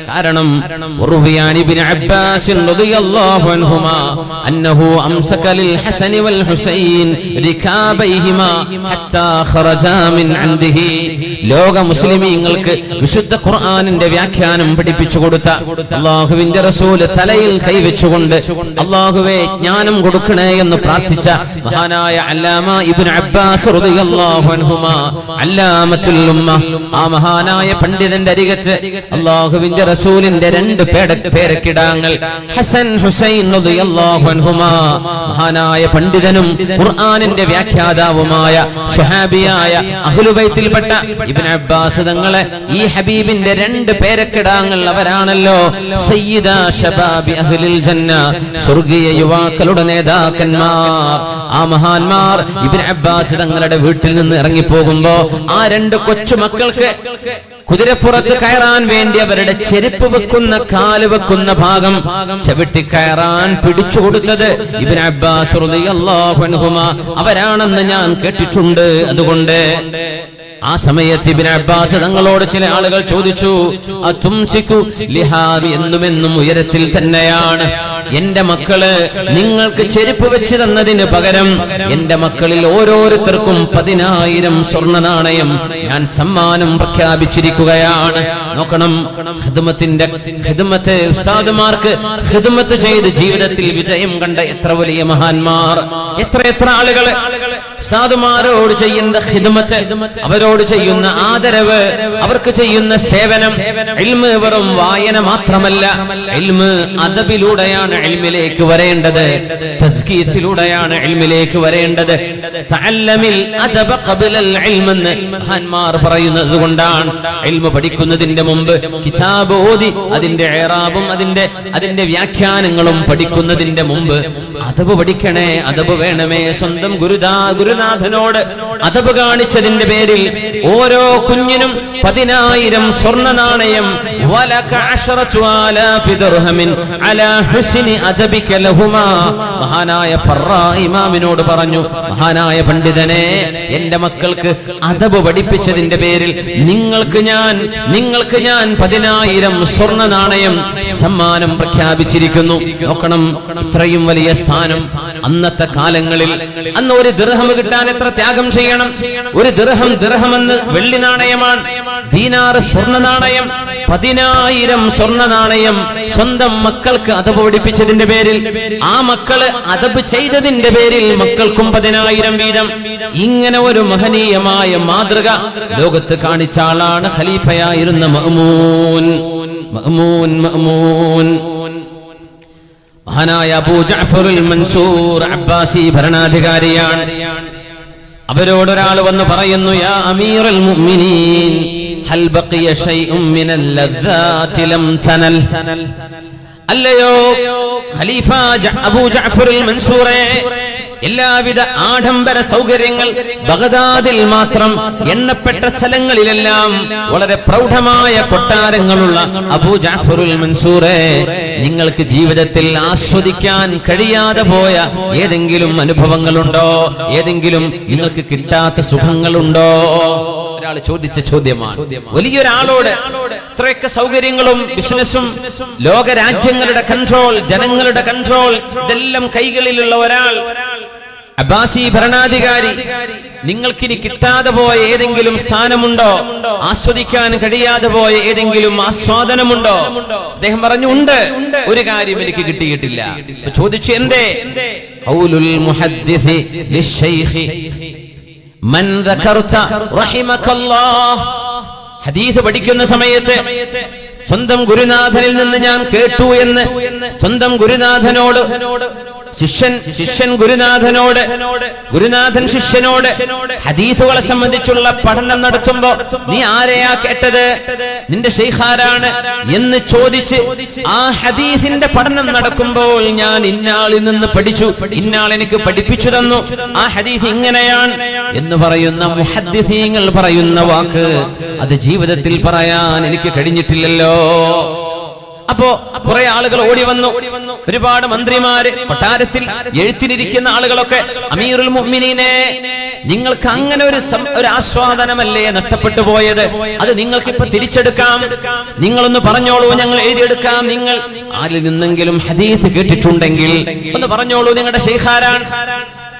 കാരണം ഉർവിയാൻ ഇബ്നു അബ്ബാസ് റളിയല്ലാഹു അൻഹുമാ അന്നഹു അംസക ലിൽ ഹസൻ വൽ ഹുസൈൻ റികാബൈഹിമാ ഹത്താ ഖറജാ മിൻ അൻദിഹി. ലോക മുസ്ലിമീങ്ങൾക്ക് വിശുദ്ധ ഖുർആനിന്റെ വ്യാഖ്യാനം പഠിപ്പിച്ചു കൊടുത്ത അല്ലാഹുവിന്റെ റസൂൽ തലയിൽ കൈവച്ചുകൊണ്ട് അല്ലാഹുവേ ജ്ഞാനം കൊടുക്കണേ എന്ന് പ്രാർത്ഥിച്ച മഹാനായ അല്ലാമ ഇബ്നു അബ്ബാസ് റളിയല്ലാഹു അൻഹുമാ അല്ലാമത്തുൽ ഉമ്മ, ആ മഹാനായ പണ്ഡിതന്റെ അരികത്ത് അല്ലാഹുവിന്റെ റസൂലിന്റെ രണ്ട് പേരക്കിടാങ്ങൾ ഹസൻ ഹുസൈൻ റളിയല്ലാഹു അൻഹുമാ, മഹാനായ പണ്ഡിതനും ഖുർആനിന്റെ വ്യാഖ്യാതാവുമായ സ്വഹാബിയായ അഹ്ലുബൈത്തിൽപ്പെട്ട ഇബ്നു അബ്ബാസ് തങ്ങളെ ഈ ഹബീബിന്റെ രണ്ട് പേരക്കിടാങ്ങൾ അവരാണല്ലോ സയ്യിദ ശബാബി അഹ്ലിൽ ജന്ന, സ്വർഗീയ യുവാക്കളുടെ നേതാക്കന്മാർ. ആ മഹാന്മാർ ഇബ്നു അബ്ബാസ് തങ്ങളുടെ വീട്ടിൽ നിന്ന് ഇറങ്ങിപ്പോകുമ്പോ ആ രണ്ട് കൊച്ചുമക്കൾക്ക് കുതിരപ്പുറത്ത് കയറാൻ വേണ്ടി അവരുടെ ചെരുപ്പ് വെക്കുന്ന കാല് വെക്കുന്ന ഭാഗം ചവിട്ടി കയറാൻ പിടിച്ചു കൊടുത്തത് ഇബ്നു അബ്ബാസ് റളിയല്ലാഹു അൻഹുമാ അവരാണെന്ന് ഞാൻ കേട്ടിട്ടുണ്ട്. അതുകൊണ്ട് ആ സമയത്ത് ഇബ്നു അബ്ബാസ് തങ്ങളോട് ചില ആളുകൾ ചോദിച്ചു, അതുംസികു ലിഹാബി, എന്നുമെന്നും ഉയരത്തിൽ തന്നെയാണ് എന്റെ മക്കള് നിങ്ങൾക്ക് ചെരുപ്പ് വെച്ച് തന്നതിന് പകരം എന്റെ മക്കളിൽ ഓരോരുത്തർക്കും 10,000 സ്വർണ്ണ നാണയം ഞാൻ സമ്മാനം പ്രഖ്യാപിച്ചിരിക്കുകയാണ്. നോക്കണം, ഖിദ്മത്ത് ഉസ്താദുമാർക്ക് ഖിദ്മത്ത് ചെയ്ത് ജീവിതത്തിൽ വിജയം കണ്ട എത്ര വലിയ മഹാന്മാർ, എത്ര ആളുകൾ ഉസ്താദുമാരോട് ചെയ്യുന്ന ഖിദ്മത്ത്, അവരോട് ചെയ്യുന്ന ആദരവ്, അവർക്ക് ചെയ്യുന്ന സേവനം. ഇൽമ് വെറും വായന മാത്രമല്ല, ഇൽമ് അദബിലൂടെയാണ് ഇൽമിലേക്ക് വരേണ്ടത്, തസ്കിയത്തിലൂടെയാണ് ഇൽമിലേക്ക് വരേണ്ടത്. തഅല്ലമിൽ അദബ ഖബ്ലൽ ഇൽം എന്ന് മഹാന്മാർ പറയുന്നത് കൊണ്ടാണ് ഇൽമ് പഠിക്കുന്നതിന്റെ മുമ്പ് കിതാബ് ഓതി അതിന്റെ ഇറാബും അതിന്റെ വ്യാഖ്യാനങ്ങളും പഠിക്കുന്നതിന്റെ മുമ്പ് അദബ് പഠിക്കണേ, അദബ് വേണമേ. സ്വന്തം ഗുരുനാഥനോട് അദബ് കാണിച്ചതിന്റെ പേരിൽ ഓരോ കുഞ്ഞിനും 10,000 സ്വർണ്ണ നാണയം, വലക 10,000 ദിർഹമിൻ അലാ ഹുസ്നി അദബിക ലഹുമാ. മഹാനായ ഫറാ ഇമാമിനോട് പറഞ്ഞു, മഹാനായ പണ്ഡിതനെ, എന്റെ മക്കൾക്ക് അദബ് പഠിപ്പിച്ചതിന്റെ പേരിൽ നിങ്ങൾക്ക് ഞാൻ 10,000 സ്വർണ്ണ നാണയം സമ്മാനം പ്രഖ്യാപിച്ചിരിക്കുന്നു. നോക്കണം, ഇത്രയും വലിയ സ്ഥാനം അന്നത്തെ കാലങ്ങളിൽ. അന്ന് ഒരു ദിർഹം കിട്ടാൻ എത്ര ത്യാഗം ചെയ്യണം. ഒരു ദിർഹം എന്ന് വെള്ളി നാണയമാണ്, ദീനാർ സ്വർണ്ണ നാണയം, 10,000 സ്വർണ്ണ നാണയം സ്വന്തം മക്കൾക്ക് അദബ് പഠിപ്പിച്ചതിന്റെ പേരിൽ, ആ മക്കള് അദബ് ചെയ്തതിന്റെ പേരിൽ മക്കൾക്കും 10,000 വീതം. ഇങ്ങനെ ഒരു മഹനീയമായ മാതൃക ലോകത്ത് കാണിച്ച ആളാണ് ഖലീഫയായിരുന്ന മഅ്മൂൻ. മഹാനായ അബൂ ജഅഫറുൽ മൻസൂർ അബ്ബാസി ഭരണാധികാരിയാണ്. അവരോടൊരാൾ വന്ന് പറയുന്നു, യാ അമീറുൽ മുഅ്മിനീൻ, ഹൽ ബഖിയ ശൈഉം മിനൽ ലദ്ദാതി ലം തനൽ. അല്ലയോ ഖലീഫ അബൂ ജഅഫറുൽ മൻസൂറേ, എല്ലാവിധ ആഡംബര സൗകര്യങ്ങൾ ബഗ്ദാദിൽ മാത്രം, എണ്ണപ്പെട്ട സ്ഥലങ്ങളിലെല്ലാം വളരെ പ്രൗഢമായ കൊട്ടാരങ്ങളുള്ള അബൂ ജഅഫറുൽ മൻസൂറേ, നിങ്ങൾക്ക് ജീവിതത്തിൽ ആസ്വദിക്കാൻ കഴിയാതെ പോയ ഏതെങ്കിലും അനുഭവങ്ങളുണ്ടോ? ഏതെങ്കിലും നിങ്ങൾക്ക് കിട്ടാത്ത സുഖങ്ങളുണ്ടോ? ഒരാൾ ചോദിച്ച ചോദ്യമാണ്. വലിയൊരാളോട് ഇത്രയൊക്കെ സൗകര്യങ്ങളും ബിസിനസ്സും ലോകരാജ്യങ്ങളുടെ കൺട്രോൾ, ജനങ്ങളുടെ കൺട്രോൾ, ഇതെല്ലാം കൈകളിലുള്ള ഒരാൾ, അബ്ബാസി ഭരണാധികാരി, നിങ്ങൾക്കിനി കിട്ടാതെ പോയ ഏതെങ്കിലും സ്ഥാനമുണ്ടോ? ആസ്വദിക്കാൻ കഴിയാതെ പോയ ഏതെങ്കിലും ആസ്വാദനമുണ്ടോ? അദ്ദേഹം പറഞ്ഞു, ഉണ്ട്, ഒരു കാര്യം എനിക്ക് കിട്ടിയിട്ടില്ല. ചോദിച്ചു, എന്തേ? ഖൗലുൽ മുഹദ്ദിസി ലിശ്ശൈഖി മൻ ദകർത റഹിമകല്ലാഹ്. ഹദീസ് പഠിക്കുന്ന സമയത്ത് സ്വന്തം ഗുരുനാഥനിൽ നിന്ന് ഞാൻ കേട്ടു എന്ന് സ്വന്തം ഗുരുനാഥനോട്, ശിഷ്യൻ ഗുരുനാഥനോട്, ഗുരുനാഥൻ ശിഷ്യനോട് ഹദീസുകളെ സംബന്ധിച്ചുള്ള പഠനം നടത്തുമ്പോ, നീ ആരെയാ കേട്ടത്, നിന്റെ ശൈഖാരാണ് എന്ന് ചോദിച്ച് ആ ഹദീസിന്റെ പഠനം നടക്കുമ്പോൾ, ഞാൻ ഇന്നാളിൽ നിന്ന് പഠിച്ചു, ഇന്നാൾ എനിക്ക് പഠിപ്പിച്ചു തന്നു, ആ ഹദീസ് ഇങ്ങനെയാണ് എന്ന് പറയുന്ന മുഹദ്ദിസീങ്ങൾ പറയുന്ന വാക്ക് അത് ജീവിതത്തിൽ പറയാൻ എനിക്ക് കഴിഞ്ഞിട്ടില്ലല്ലോ. അപ്പോ കുറെ ആളുകൾ ഓടി വന്നു. ഒരുപാട് മന്ത്രിമാര്, കൊട്ടാരത്തിൽ എഴുത്തിനിരിക്കുന്ന ആളുകളൊക്കെ, അമീറുൽ മുഅ്മിനീനെ, നിങ്ങൾക്ക് അങ്ങനെ ഒരു ആസ്വാദനമല്ലേ നഷ്ടപ്പെട്ടു പോയത്? അത് നിങ്ങൾക്ക് ഇപ്പൊ തിരിച്ചെടുക്കാം. നിങ്ങളൊന്ന് പറഞ്ഞോളൂ, ഞങ്ങൾ എഴുതിയെടുക്കാം. നിങ്ങൾ ആരിൽ നിന്നെങ്കിലും ഹദീസ് കേട്ടിട്ടുണ്ടെങ്കിൽ ഒന്ന് പറഞ്ഞോളൂ. നിങ്ങളുടെ ശൈഖാരാണ്.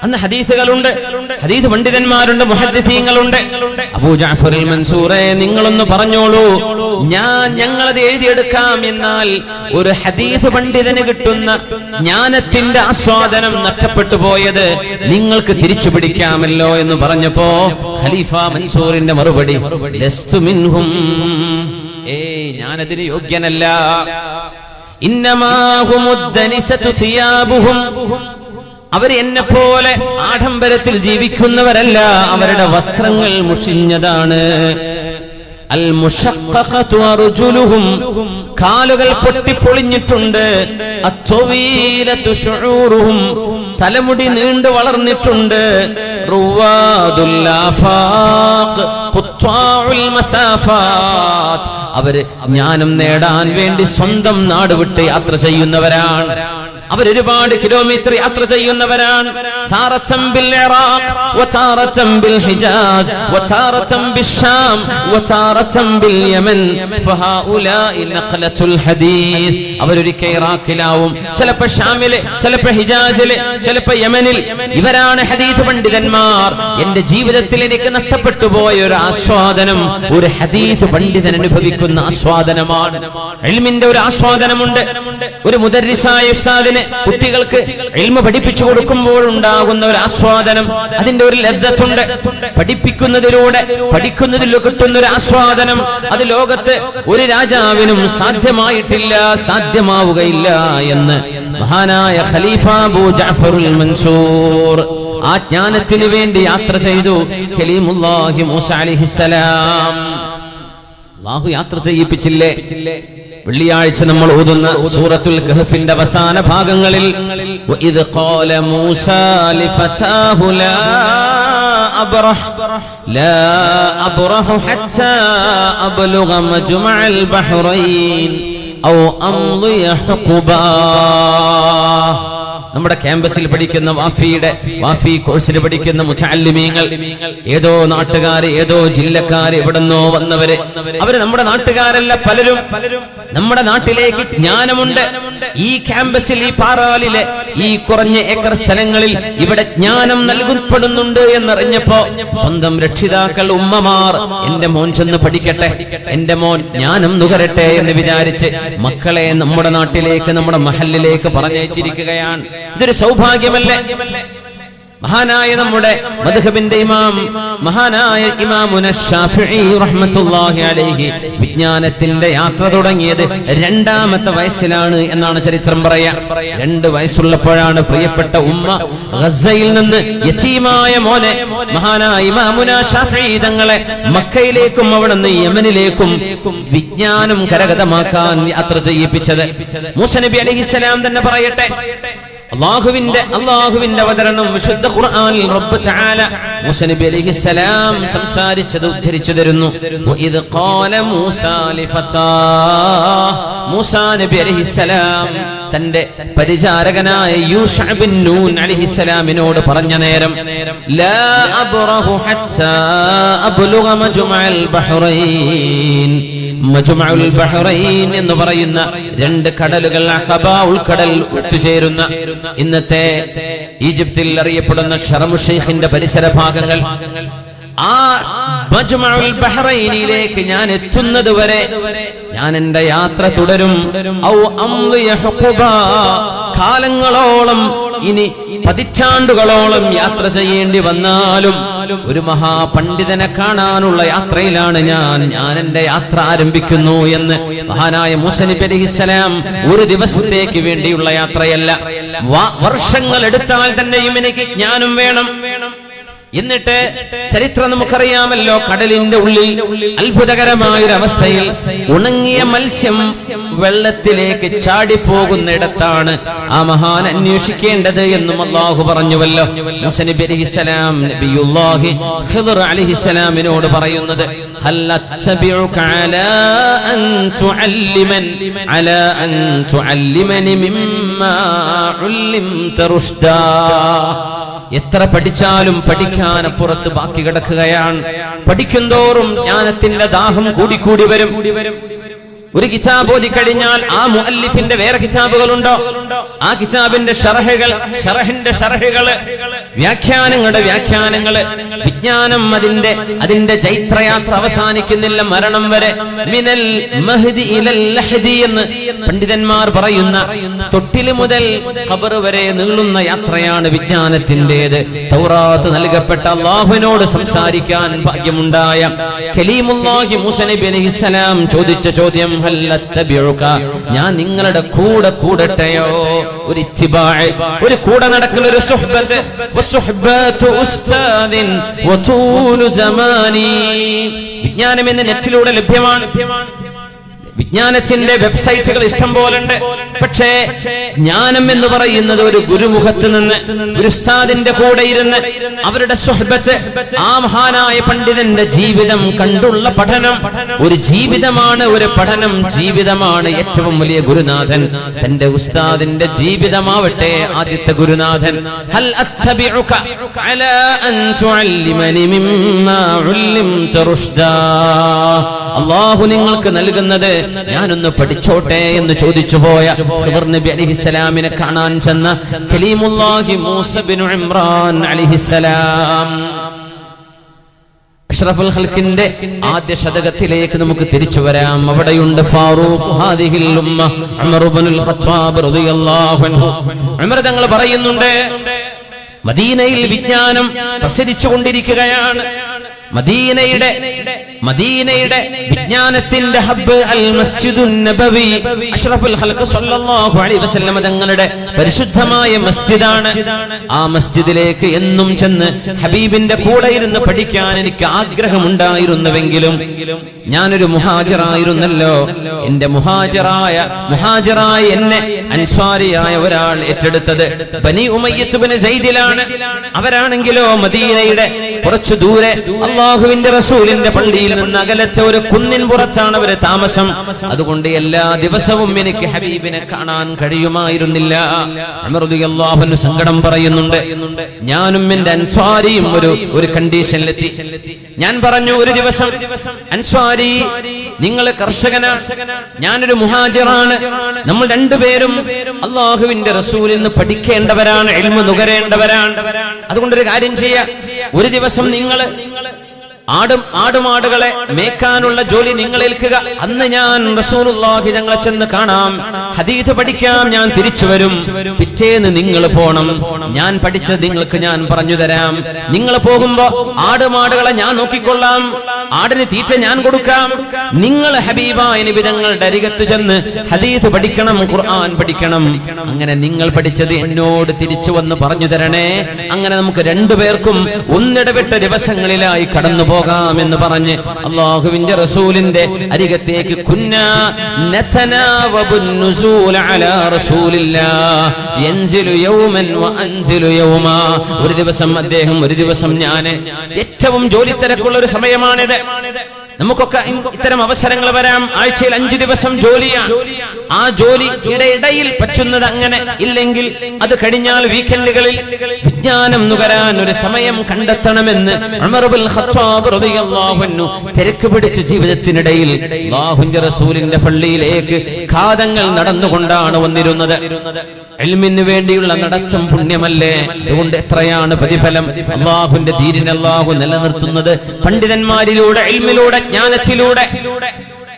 അന്ന് ഹദീസുകളുണ്ട്, ഹദീസ് പണ്ഡിതന്മാരുണ്ട്, മുഹദ്ദിസീങ്ങളുണ്ട്. അബൂ ജഅഫർ അൽ മൻസൂറെ, നിങ്ങളൊന്ന് പറഞ്ഞോളൂ, ഞങ്ങളത് എഴുതിയെടുക്കാം. എന്നാൽ ഒരു ഹദീസ് പണ്ഡിതന് കിട്ടുന്ന ജ്ഞാനത്തിന്റെ ആസ്വാദനം നഷ്ടപ്പെട്ടു പോയത് നിങ്ങൾക്ക് തിരിച്ചു പിടിക്കാമല്ലോ എന്ന് പറഞ്ഞപ്പോ ഖലീഫ മൻസൂറിന്റെ മറുപടി, ലസ്തു മിൻഹും, ഞാനതിന് യോഗ്യനല്ല. ഇന്നമാ ഹുമുദ്ദനിസതു സിയാബുഹും, അവർ എന്നെ പോലെ ആഡംബരത്തിൽ ജീവിക്കുന്നവരല്ല, അവരുടെ വസ്ത്രങ്ങൾ മുഷിഞ്ഞതാണ്. അൽ മുശഖഖതു അർജുലുഹും, കാലുകൾ പൊട്ടിപ്പൊളിഞ്ഞിട്ടുണ്ട്. അത്വീലതു ശുഊറുഹും, തലമുടി നീണ്ടു വളർന്നിട്ടുണ്ട്. റുവാദുൽ ആഫാഖ് ഖുത്വാഉൽ മസാഫാത്ത്, അവര് ജ്ഞാനം നേടാൻ വേണ്ടി സ്വന്തം നാട് വിട്ട് യാത്ര ചെയ്യുന്നവരാണ്. അവരൊരുപാട് കിലോമീറ്റർ യാത്ര ചെയ്യുന്നവരാണ്. താറത്തൻ ബിൽ ഇറാഖ് വതാറത്തൻ ബിൽ ഹിജാസ് വതാറത്തൻ ബിശ്ശാം വതാറത്തൻ ബിൽ യമൻ ഫഹഉലാഇ നഖലത്തുൽ ഹദീസ്. അവരൊരിക്കൽ ഇറാഖിലാവും, ചിലപ്പോൾ ഷാമില്, ചിലപ്പോൾ ഹിജാസില്, ചിലപ്പോൾ യമനിൽ. ഇവരാണ് ഹദീസ് പണ്ഡിതന്മാർ. എന്റെ ജീവിതത്തിൽ എനിക്ക് നഷ്ടപ്പെട്ടു പോയ ഒരു ആസ്വാദനം ഒരു ഹദീസ് പണ്ഡിതൻ അനുഭവിക്കുന്ന ആസ്വാദനമാണ്. ഇൽമിന്റെ ഒരു ആസ്വാദനമുണ്ട്. ഒരു മുദർരിസായ ഉസ്താദിന് കുട്ടികൾക്ക് ഇൽമ പഠിപ്പിച്ചു കൊടുക്കുമ്പോൾ ഉണ്ടാകുന്ന ഒരു ആസ്വാദനം, അതിന്റെ ഒരു ലദ്ദത്തുണ്ട്. പഠിപ്പിക്കുന്നതിലൂടെ പഠിക്കുന്നതിൽ കിട്ടുന്ന ഒരു ആസ്വാദനം, അത് ലോകത്ത് ഒരു രാജാവിനും സാധ്യമായിട്ടില്ല, സാധ്യമാവുകയില്ല എന്ന് മഹാനായ ഖലീഫ അബൂ ജഅഫറുൽ മൻസൂർ ആ ജ്ഞാനത്തിന് വേണ്ടി യാത്ര ചെയ്തു. കലീമുല്ലാഹി മൂസ അലൈഹിസ്സലാം അല്ലാഹു യാത്ര ചെയ്യിപ്പിച്ചില്ലേ? വെള്ളിയാഴ്ച നമ്മൾ ഓതുന്ന സൂറത്തുൽ കഹ്ഫിന്റെ അവസാന ഭാഗങ്ങളിൽ വഇദ് ഖാല മൂസാ ലിഫതാഹു ലാ അബ്റഹു ഹത്താ അബ്ലുഗ മജ്മഅൽ ബഹ്റൈൻ ഔ അംളിയ ഹുഖബാ. നമ്മുടെ ക്യാമ്പസിൽ പഠിക്കുന്ന വാഫി കോഴ്സിൽ പഠിക്കുന്ന മുതഅല്ലിമീങ്ങൾ, ഏതോ നാട്ടുകാര്, ഏതോ ജില്ലക്കാര്, എവിടെന്നോ വന്നവര്, അവര് നമ്മുടെ നാട്ടുകാരല്ല. പലരും നമ്മുടെ നാട്ടിലേക്ക് ജ്ഞാനമുണ്ട്. ഈ ക്യാമ്പസിൽ, ഈ പാറാലിലെ ഈ കുറഞ്ഞ ഏക്കർ സ്ഥലങ്ങളിൽ ഇവിടെ ജ്ഞാനം നൽകപ്പെടുന്നുണ്ട് എന്നറിഞ്ഞപ്പോ സ്വന്തം രക്ഷിതാക്കൾ, ഉമ്മമാർ, എന്റെ മോൻ ചെന്ന് പഠിക്കട്ടെ, എന്റെ മോൻ ജ്ഞാനം നുകരട്ടെ എന്ന് വിചാരിച്ച് മക്കളെ നമ്മുടെ നാട്ടിലേക്ക്, നമ്മുടെ മഹല്ലിലേക്ക് പറഞ്ഞയച്ചിരിക്കുകയാണ്. ഇതൊരു സൗഭാഗ്യമല്ലേ? മഹാനായ നമ്മുടെ മദ്ഹബിന്റെ ഇമാം, മഹാനായ ഇമാമുന ശാഫിഈ റഹ്മത്തുള്ളാഹി അലൈഹി വിജ്ഞാനത്തിന്റെ യാത്ര തുടങ്ങിയത് 2ാമത്തെ വയസ്സിലാണ് എന്നാണ് ചരിത്രം പറയാ. 2 വയസ്സുള്ളപ്പോഴാണ് പ്രിയപ്പെട്ട ഉമ്മ ഗസയിൽ നിന്ന് യതീമായ മോനെ മഹാനായ ഇമാമുന ശാഫിഈ തങ്ങളെ മക്കയിലേക്കും അവിടുന്ന് യമനിലേക്കും വിജ്ഞാനം കരഗതമാക്കാൻ യാത്ര ചെയ്യിപ്പിച്ചത്. മൂസ നബി അലൈഹിസ്സലാം തന്നെ പറയട്ടെ, അല്ലാഹുവിന്റെ അവതരണം വിശുദ്ധ ഖുർആനിൽ റബ്ബ് തആല മൂസ നബി അലൈഹിസ്സലാം സംസാരിച്ചത് ഉദ്ധരിച്ചു തരുന്നു. വഇദ് ഖാല മൂസാ ലിഫതാ, മൂസാ നബി അലൈഹിസ്സലാം തന്റെ പരിചാരകനായ യൂശ ബിൻ നൂൻ അലൈഹിസ്സലാമിനോട് പറഞ്ഞ നേരം, ലാ അബ്റഹു ഹത്താ അബ്ലുഗ മജ്മഅൽ ബഹ്റൈൻ. മജ്മഉൽ ബഹ്റൈൻ എന്ന് പറയുന്ന 2 കടലുകൾ, അഖബ ഉൾക്കടൽ ഒത്തുചേരുന്ന ഇന്നത്തെ ഈജിപ്തിൽ അറിയപ്പെടുന്ന ഷർമു ഷെയ്ഖിന്റെ പരിസര ഭാഗങ്ങൾ, ആ മജ്മഉൽ ബഹ്റൈനിലേക്ക് ഞാൻ എത്തുന്നത് വരെ ഞാൻ എന്റെ യാത്ര തുടരും. ഔ അംളിയ ഹുഖബാ, കാലങ്ങളോളം, ഇനി പതിറ്റാണ്ടുകളോളം യാത്ര ചെയ്യേണ്ടി വന്നാലും ഒരു മഹാപണ്ഡിതനെ കാണാനുള്ള യാത്രയിലാണ് ഞാൻ എന്റെ യാത്ര ആരംഭിക്കുന്നു എന്ന് മഹാനായ മൂസ നബി അലൈഹിസ്സലാം ഒരു ദിവസത്തേക്ക് വേണ്ടിയുള്ള യാത്രയല്ല, വർഷങ്ങൾ എടുത്താൽ തന്നെയും എനിക്ക് ജ്ഞാനം വേണം, എന്നിട്ട് ചരിത്രം നമുക്കറിയാമല്ലോ, കടലിന്റെ ഉള്ളിൽ അത്ഭുതകരമായൊരവസ്ഥയിൽ ഉണങ്ങിയ മത്സ്യം വെള്ളത്തിലേക്ക് ചാടിപ്പോകുന്നിടത്താണ് ആ മഹാൻ അന്വേഷിക്കേണ്ടത് എന്നും അല്ലാഹു പറഞ്ഞുവല്ലോ. മൂസ നബി അലൈഹിസ്സലാം നബിയുല്ലാഹി ഖിദ്ർ അലൈഹിസ്സലാമിനോട് പറയുന്നത്, ഹൽ അത്തബിഉക അലാ അൻ തുഅല്ലിമനി മിമ്മാ ഉല്ലിംത റുഷ്ദാ. എത്ര പഠിച്ചാലും പഠിക്കാനപ്പുറത്ത് ബാക്കി കിടക്കുകയാണ്. പഠിക്കുന്തോറും ജ്ഞാനത്തിന്റെ ദാഹം കൂടിക്കൂടി വരും. ഒരു കിതാബ് ഓതി കഴിഞ്ഞാൽ ആ മുഅല്ലിഫിന്റെ വേറെ കിതാബുകളുണ്ടോ? ആ കിതാബിന്റെ ഷറഹിന്റെ ഷറഹുകള്, വ്യാഖ്യാനങ്ങളുടെ വ്യാഖ്യാനങ്ങള്. വിജ്ഞാനം അതിന്റെ ചൈത്രയാത്ര അവസാനിക്കുന്നില്ല, മരണം വരെ. മിനൽ മഹ്ദി ഇലൽ ലഹ്ദി എന്ന് പണ്ഡിതന്മാർ പറയുന്ന തൊട്ടില് മുതൽ ഖബർ വരെ നീളുന്ന യാത്രയാണ് വിജ്ഞാനത്തിന്റേത്. തൗറാത്ത് നൽകപ്പെട്ട അല്ലാഹുവിനോട് സംസാരിക്കാൻ ഭാഗ്യമുണ്ടായ കലീമുല്ലാഹി മൂസ നബി അലൈഹിസ്സലാം ചോദിച്ച ചോദ്യം, ഞാൻ നിങ്ങളുടെ കൂടെ കൂടട്ടെയോ? ഒരു ഇത്തിബാഅ്, ഒരു കൂടെ നടക്കൽ, ഒരു സുഹ്ബത്ത്. വസുഹ്ബത്തു ഉസ്താദിൻ വതൂലു സമാനി. വിജ്ഞാനം എന്ന നെറ്റിലൂടെ ലഭ്യമാണ്. വിജ്ഞാനത്തിന്റെ വെബ്സൈറ്റുകൾ ഇഷ്ടം പോലുണ്ട്. പക്ഷേ ജ്ഞാനം എന്ന് പറയുന്നത് ഒരു ഗുരുമുഖത്ത് നിന്ന്, ഒരു ഉസ്താദിന്റെ കൂടെ ഇരുന്ന് അവരുടെ സുഹ്ബത്ത്, ആ മഹാനായ പണ്ഡിതന്റെ ജീവിതം കണ്ടുള്ള പഠനം ഒരു ജീവിതമാണ്. ഒരു പഠനം ജീവിതമാണ്. ഏറ്റവും വലിയ ഗുരുനാഥൻ തന്റെ ഉസ്താദിന്റെ ജീവിതമാവട്ടെ ആദ്യത്തെ ഗുരുനാഥൻ. ഹൽ അത്തബിഉക അലാ അൻ തുഅല്ലിമനി മിമ്മാ ഉല്ലിംത റുഷ്ദാ. അല്ലാഹു നിങ്ങൾക്ക് നൽകുന്നത് ഞാനൊന്ന് പഠിച്ചോട്ടെ എന്ന് ചോദിച്ചു പോയ ഖിദ്ർ നബി അലൈഹിസ്സലാമിനെ കാണാൻ ചെന്ന കലീമുല്ലാഹി മൂസ ബിൻ ഇമ്രാൻ അലൈഹിസ്സലാം. അഷ്റഫുൽ ഖൽഖിന്റെ ആദ്യ ശതകത്തിലേക്ക് നമുക്ക് തിരിച്ചു വരാം. അവിടെയുണ്ട് ഫാറൂഖ് ഹാദിഹിൽ ഉമ്മ ഉമർ ഇബ്നുൽ ഖത്താബ് റളിയല്ലാഹു അൻഹു. ഉമർ തങ്ങൾ പറയുന്നുണ്ട്, മദീനയിൽ വിജ്ഞാനം പ്രസരിച്ചു കൊണ്ടിരിക്കുകയാണ്. മദീനയുടെ വിജ്ഞാനത്തിന്റെ ഹബ്ബ് അൽ മസ്ജിദുൻ നബവി, അഷ്റഫുൽ ഖൽഖ് സല്ലല്ലാഹു അലൈഹി വസല്ലം തങ്ങളുടെ പരിശുദ്ധമായ മസ്ജിദാണ്. ആ മസ്ജിദിലേക്ക് എന്നും ചെന്ന് ഹബീബിന്റെ കൂടെ ഇരുന്ന് പഠിക്കാൻ എനിക്ക് ആഗ്രഹമുണ്ടായിരുന്നുവെങ്കിലും ഞാനൊരു മുഹാജിറായിരുന്നല്ലോ. എന്റെ മുഹാജിറായ എന്നെ അൻസ്വാരിയായ ഒരാൾ ഏറ്റെടുത്തത് ബനി ഉമയ്യത്ത് ബിൻ സൈദിലാണ്. അവരാണെങ്കിലോ മദീനയുടെ കുറച്ചു ദൂരെ അല്ലാഹുവിന്റെ റസൂലിന്റെ പള്ളിയിൽ നിന്ന് അകലത്തെ ഒരു കുന്നിൻ പുറത്താണ് അവര് താമസം. അതുകൊണ്ട് എല്ലാ ദിവസവും എനിക്ക് ഹബീബിനെ കാണാൻ കഴിയുമായിരുന്നില്ല. ഉമർ റളിയല്ലാഹു അൻഹു സങ്കടം പറയുന്നുണ്ട്. ഞാനും എന്റെ അൻസ്വാരിയും ഒരു കണ്ടീഷനിലെത്തി. ഞാൻ പറഞ്ഞു, ഒരു ദിവസം അൻസ്വാരി, നിങ്ങൾ കർഷകനാണ്, ഞാനൊരു മുഹാജിറാണ്. നമ്മൾ രണ്ടുപേരും അല്ലാഹുവിന്റെ റസൂലിൽ നിന്ന് പഠിക്കേണ്ടവരാണ്, ഇൽമു നുകരേണ്ടവരാണ്. അതുകൊണ്ടൊരു കാര്യം ചെയ്യാം, ഒരു ദിവസം നിങ്ങൾ ആടുമാടുകളെ മേക്കാനുള്ള ജോലി നിങ്ങൾ ഏൽക്കുക. അന്ന് ഞാൻ റസൂലുള്ളാഹി ഞങ്ങളെ ചെന്ന് കാണാം, ഹദീസ് പഠിക്കാം, ഞാൻ തിരിച്ചു വരും. പിറ്റേന്ന് നിങ്ങൾ പോണം, ഞാൻ പഠിച്ചത് നിങ്ങൾക്ക് ഞാൻ പറഞ്ഞു തരാം. നിങ്ങൾ പോകുമ്പോ ആടുമാടുകളെ ഞാൻ നോക്കിക്കൊള്ളാം, ആടിന് തീറ്റ ഞാൻ കൊടുക്കാം. നിങ്ങൾ ഹബീബായ നബി തങ്ങളുടെ അരികത്ത് ചെന്ന് ഹദീസ് പഠിക്കണം, ഖുർആൻ പഠിക്കണം. അങ്ങനെ നിങ്ങൾ പഠിച്ചത് എന്നോട് തിരിച്ചു വന്ന് പറഞ്ഞു തരണേ. അങ്ങനെ നമുക്ക് രണ്ടുപേർക്കും ഒന്നിടവിട്ട ദിവസങ്ങളിലായി കടന്നു പോകാമെന്ന് പറഞ്ഞ് അല്ലാഹുവിന്റെ റസൂലിന്റെ അരികത്തേക്ക് കുന്നാ നതനാവബുൻ നുസൂൽ അലാ റസൂലില്ലാഹ് യൻസിലു യൗമൻ വ അൻസിലു യൗമാ. ഒരു ദിവസം അദ്ദേഹം, ഒരു ദിവസം ഞാൻ. ഏറ്റവും ജോലി തിരക്കുള്ള ഒരു സമയമാണിത്. നമുക്കൊക്കെ ഇത്തരം അവസരങ്ങൾ വരാം. ആഴ്ചയിൽ 5 ദിവസം ജോലിയാണ്. ആ ജോലി ഇടയിൽ പറ്റുന്നത് അങ്ങനെ, ഇല്ലെങ്കിൽ അത് കഴിഞ്ഞാൽ വീക്കെൻഡുകളിൽ വിജ്ഞാനം നുകരാൻ ഒരു സമയം കണ്ടെത്തണമെന്ന് ഉമർ ഇബ്നുൽ ഖത്താബ് റളിയല്ലാഹു അൻഹു തിരക്ക് പിടിച്ച ജീവിതത്തിനിടയിൽ അല്ലാഹുവിന്റെ റസൂലിന്റെ പള്ളിയിലേക്ക് കാതങ്ങൾ നടന്നുകൊണ്ടാണ് വന്നിരുന്നത്. ഇൽമിന് വേണ്ടിയുള്ള നടത്തം പുണ്യമല്ലേ? അതുകൊണ്ട് എത്രയാണ് പ്രതിഫലം. അല്ലാഹുവിന്റെ ദീനിനെ അല്ലാഹു നിലനിർത്തുന്നത് പണ്ഡിതന്മാരിലൂടെ, ഇൽമിലൂടെ, ജ്ഞാനത്തിലൂടെ.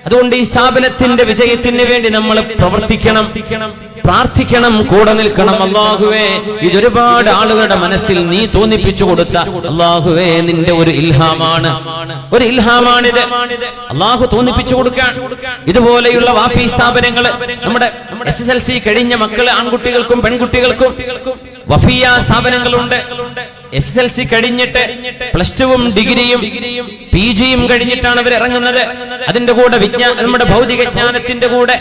അതുകൊണ്ട് ഈ സ്ഥാപനത്തിന്റെ വിജയത്തിന് വേണ്ടി നമ്മൾ പ്രവർത്തിക്കണം, പ്രാർത്ഥിക്കണം, കൂടെ നിൽക്കണം. അല്ലാഹുവേ, ഇതൊരുപാട് ആളുകളുടെ മനസ്സിൽ നീ തോന്നിപ്പിച്ചു കൊടുത്ത അല്ലാഹുവേ നിന്റെ ഒരു ഇൽഹാമാണിത്. അല്ലാഹു തോന്നിപ്പിച്ചു കൊടുക്കാൻ ഇതുപോലെയുള്ള വാഫി സ്ഥാപനങ്ങൾ, നമ്മുടെ SSLC കഴിഞ്ഞ മക്കള്, ആൺകുട്ടികൾക്കും പെൺകുട്ടികൾക്കും വഫിയ സ്ഥാപനങ്ങളുണ്ട്. SSLC കഴിഞ്ഞിട്ട് +2 ഡിഗ്രിയും PGയും കഴിഞ്ഞിട്ടാണ് അവർ ഇറങ്ങുന്നത്. അതിന്റെ കൂടെ നമ്മുടെ ഭൗതിക ജ്ഞാനത്തിന്റെ കൂടെ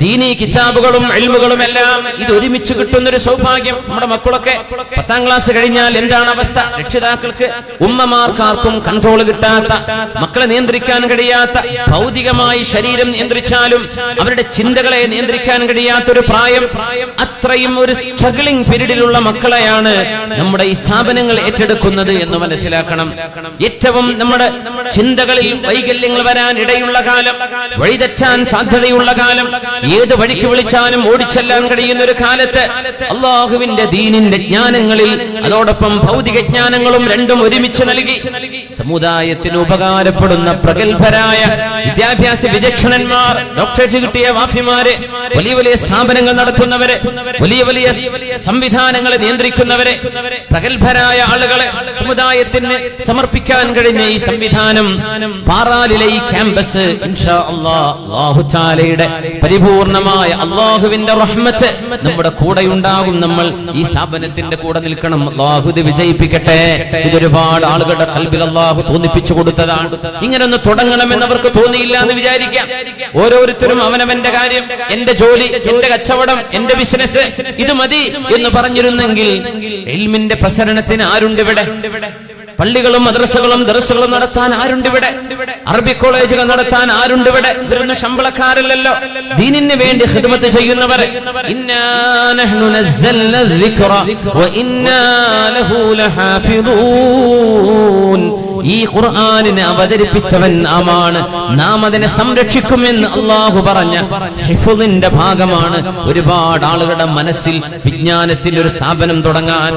ദീനീ കിതാബുകളും ഇൽമുകളും എല്ലാം ഇത് ഒരുമിച്ച് കിട്ടുന്ന ഒരു സൗഭാഗ്യം. നമ്മുടെ മക്കളൊക്കെ 10ാം ക്ലാസ് കഴിഞ്ഞാൽ എന്താണ് അവസ്ഥ? രക്ഷിതാക്കൾക്ക്, ഉമ്മമാർക്കാർക്കും കൺട്രോൾ കിട്ടാത്ത, മക്കളെ നിയന്ത്രിക്കാൻ കഴിയാത്ത, ഭൗതികമായി ശരീരം നിയന്ത്രിച്ചാലും അവരുടെ ചിന്തകളെ നിയന്ത്രിക്കാൻ കഴിയാത്ത ഒരു പ്രായം. അത്രയും ഒരു സ്ട്രഗ്ലിംഗ് പീരീഡിലുള്ള മക്കളെയാണ് നമ്മുടെ ഈ സ്ഥാപനങ്ങൾ ഏറ്റെടുക്കുന്നത് എന്ന് മനസ്സിലാക്കണം. ഏറ്റവും നമ്മുടെ ചിന്തകളിൽ വൈകല്യങ്ങൾ വരാൻ ഇടയുള്ള കാലം, വഴിതെറ്റാൻ സാധ്യതയുള്ള കാലം, ഏത് വഴിക്ക് വിളിച്ചാലും ഓടിച്ചെല്ലാൻ കഴിയുന്ന ഒരു കാലത്ത് അള്ളാഹുവിന്റെ ദീനിന്റെ ജ്ഞാനങ്ങളിൽ അതോടൊപ്പം ഭൗതിക ജ്ഞാനങ്ങളും രണ്ടും ഒരുമിച്ച് നൽകി സമുദായത്തിന് ഉപകാരപ്പെടുന്ന പ്രഗത്ഭരായ വിദ്യാഭ്യാസ വിചക്ഷണന്മാർ, ഡോക്ടറേറ്റ് കിട്ടിയ വാഫിമാര്, വലിയ വലിയ സ്ഥാപനങ്ങൾ നടത്തുന്നവരെ, വലിയ വലിയ സംവിധാനങ്ങളെ നിയന്ത്രിക്കുന്നവരെ, പ്രഗത്ഭരായ ആളുകളെ സമുദായത്തിന് സമർപ്പിക്കാൻ കഴിഞ്ഞ ഈ സംവിധാനം, പാറാലിലെ ഈ ക്യാമ്പസ്, ഇൻഷാ അല്ലാഹു തആലയുടെ പരിപൂർണമായ അല്ലാഹുവിന്റെ റഹ്മത്ത് നമ്മുടെ കൂടെ ഉണ്ടാകും. നമ്മൾ ഈ സ്ഥാപനത്തിന്റെ കൂടെ നിൽക്കണം. അല്ലാഹു ഇത് വിജയിപ്പിക്കട്ടെ. ഇതൊരുപാട് ആളുകളുടെ ഖൽബിൽ അല്ലാഹു തോന്നിപ്പിച്ചു കൊടുത്തതാണ്. ഇങ്ങനൊന്ന് തുടങ്ങണമെന്ന് അവർക്ക് തോന്നിയില്ല എന്ന് വിചാരിക്കാം. ഓരോരുത്തരും അവനവന്റെ കാര്യം, എന്റെ ജോലി, എന്റെ കച്ചവടം, എന്റെ ബിസിനസ്, ഇത് മതി എന്ന് പറഞ്ഞിരുന്നെങ്കിൽ ഇൽമിന്റെ പ്രസരണത്തിന് ആരുണ്ടിവിടെ? പള്ളികളും മദ്രസകളും ദർസുകളും നടത്താൻ ആരുണ്ടിവിടെ? അറബി കോളേജുകൾ നടത്താൻ ആരുണ്ടിവിടെ? ഇവരൊന്നും ശമ്പളക്കാരല്ലല്ലോ, ദീനിന് വേണ്ടി ഖിദ്മത്ത് ചെയ്യുന്നവർ. ഇന്നാ നഹ്നു നസ്സൽന الذിക്റ വഇന്നാ ലഹു ലഹാഫിദൂൻ. ഈ ഖുർആനിനെ അവതരിപ്പിച്ചവൻ നാമാണ്, നാം അതിനെ സംരക്ഷിക്കുമെന്ന് അല്ലാഹു പറഞ്ഞ ഹിഫ്ളിന്റെ ഭാഗമാണ്. ഒരുപാട് ആളുകളുടെ മനസ്സിൽ വിജ്ഞാനത്തിന്റെ ഒരു സ്ഥാപനം തുടങ്ങാൻ,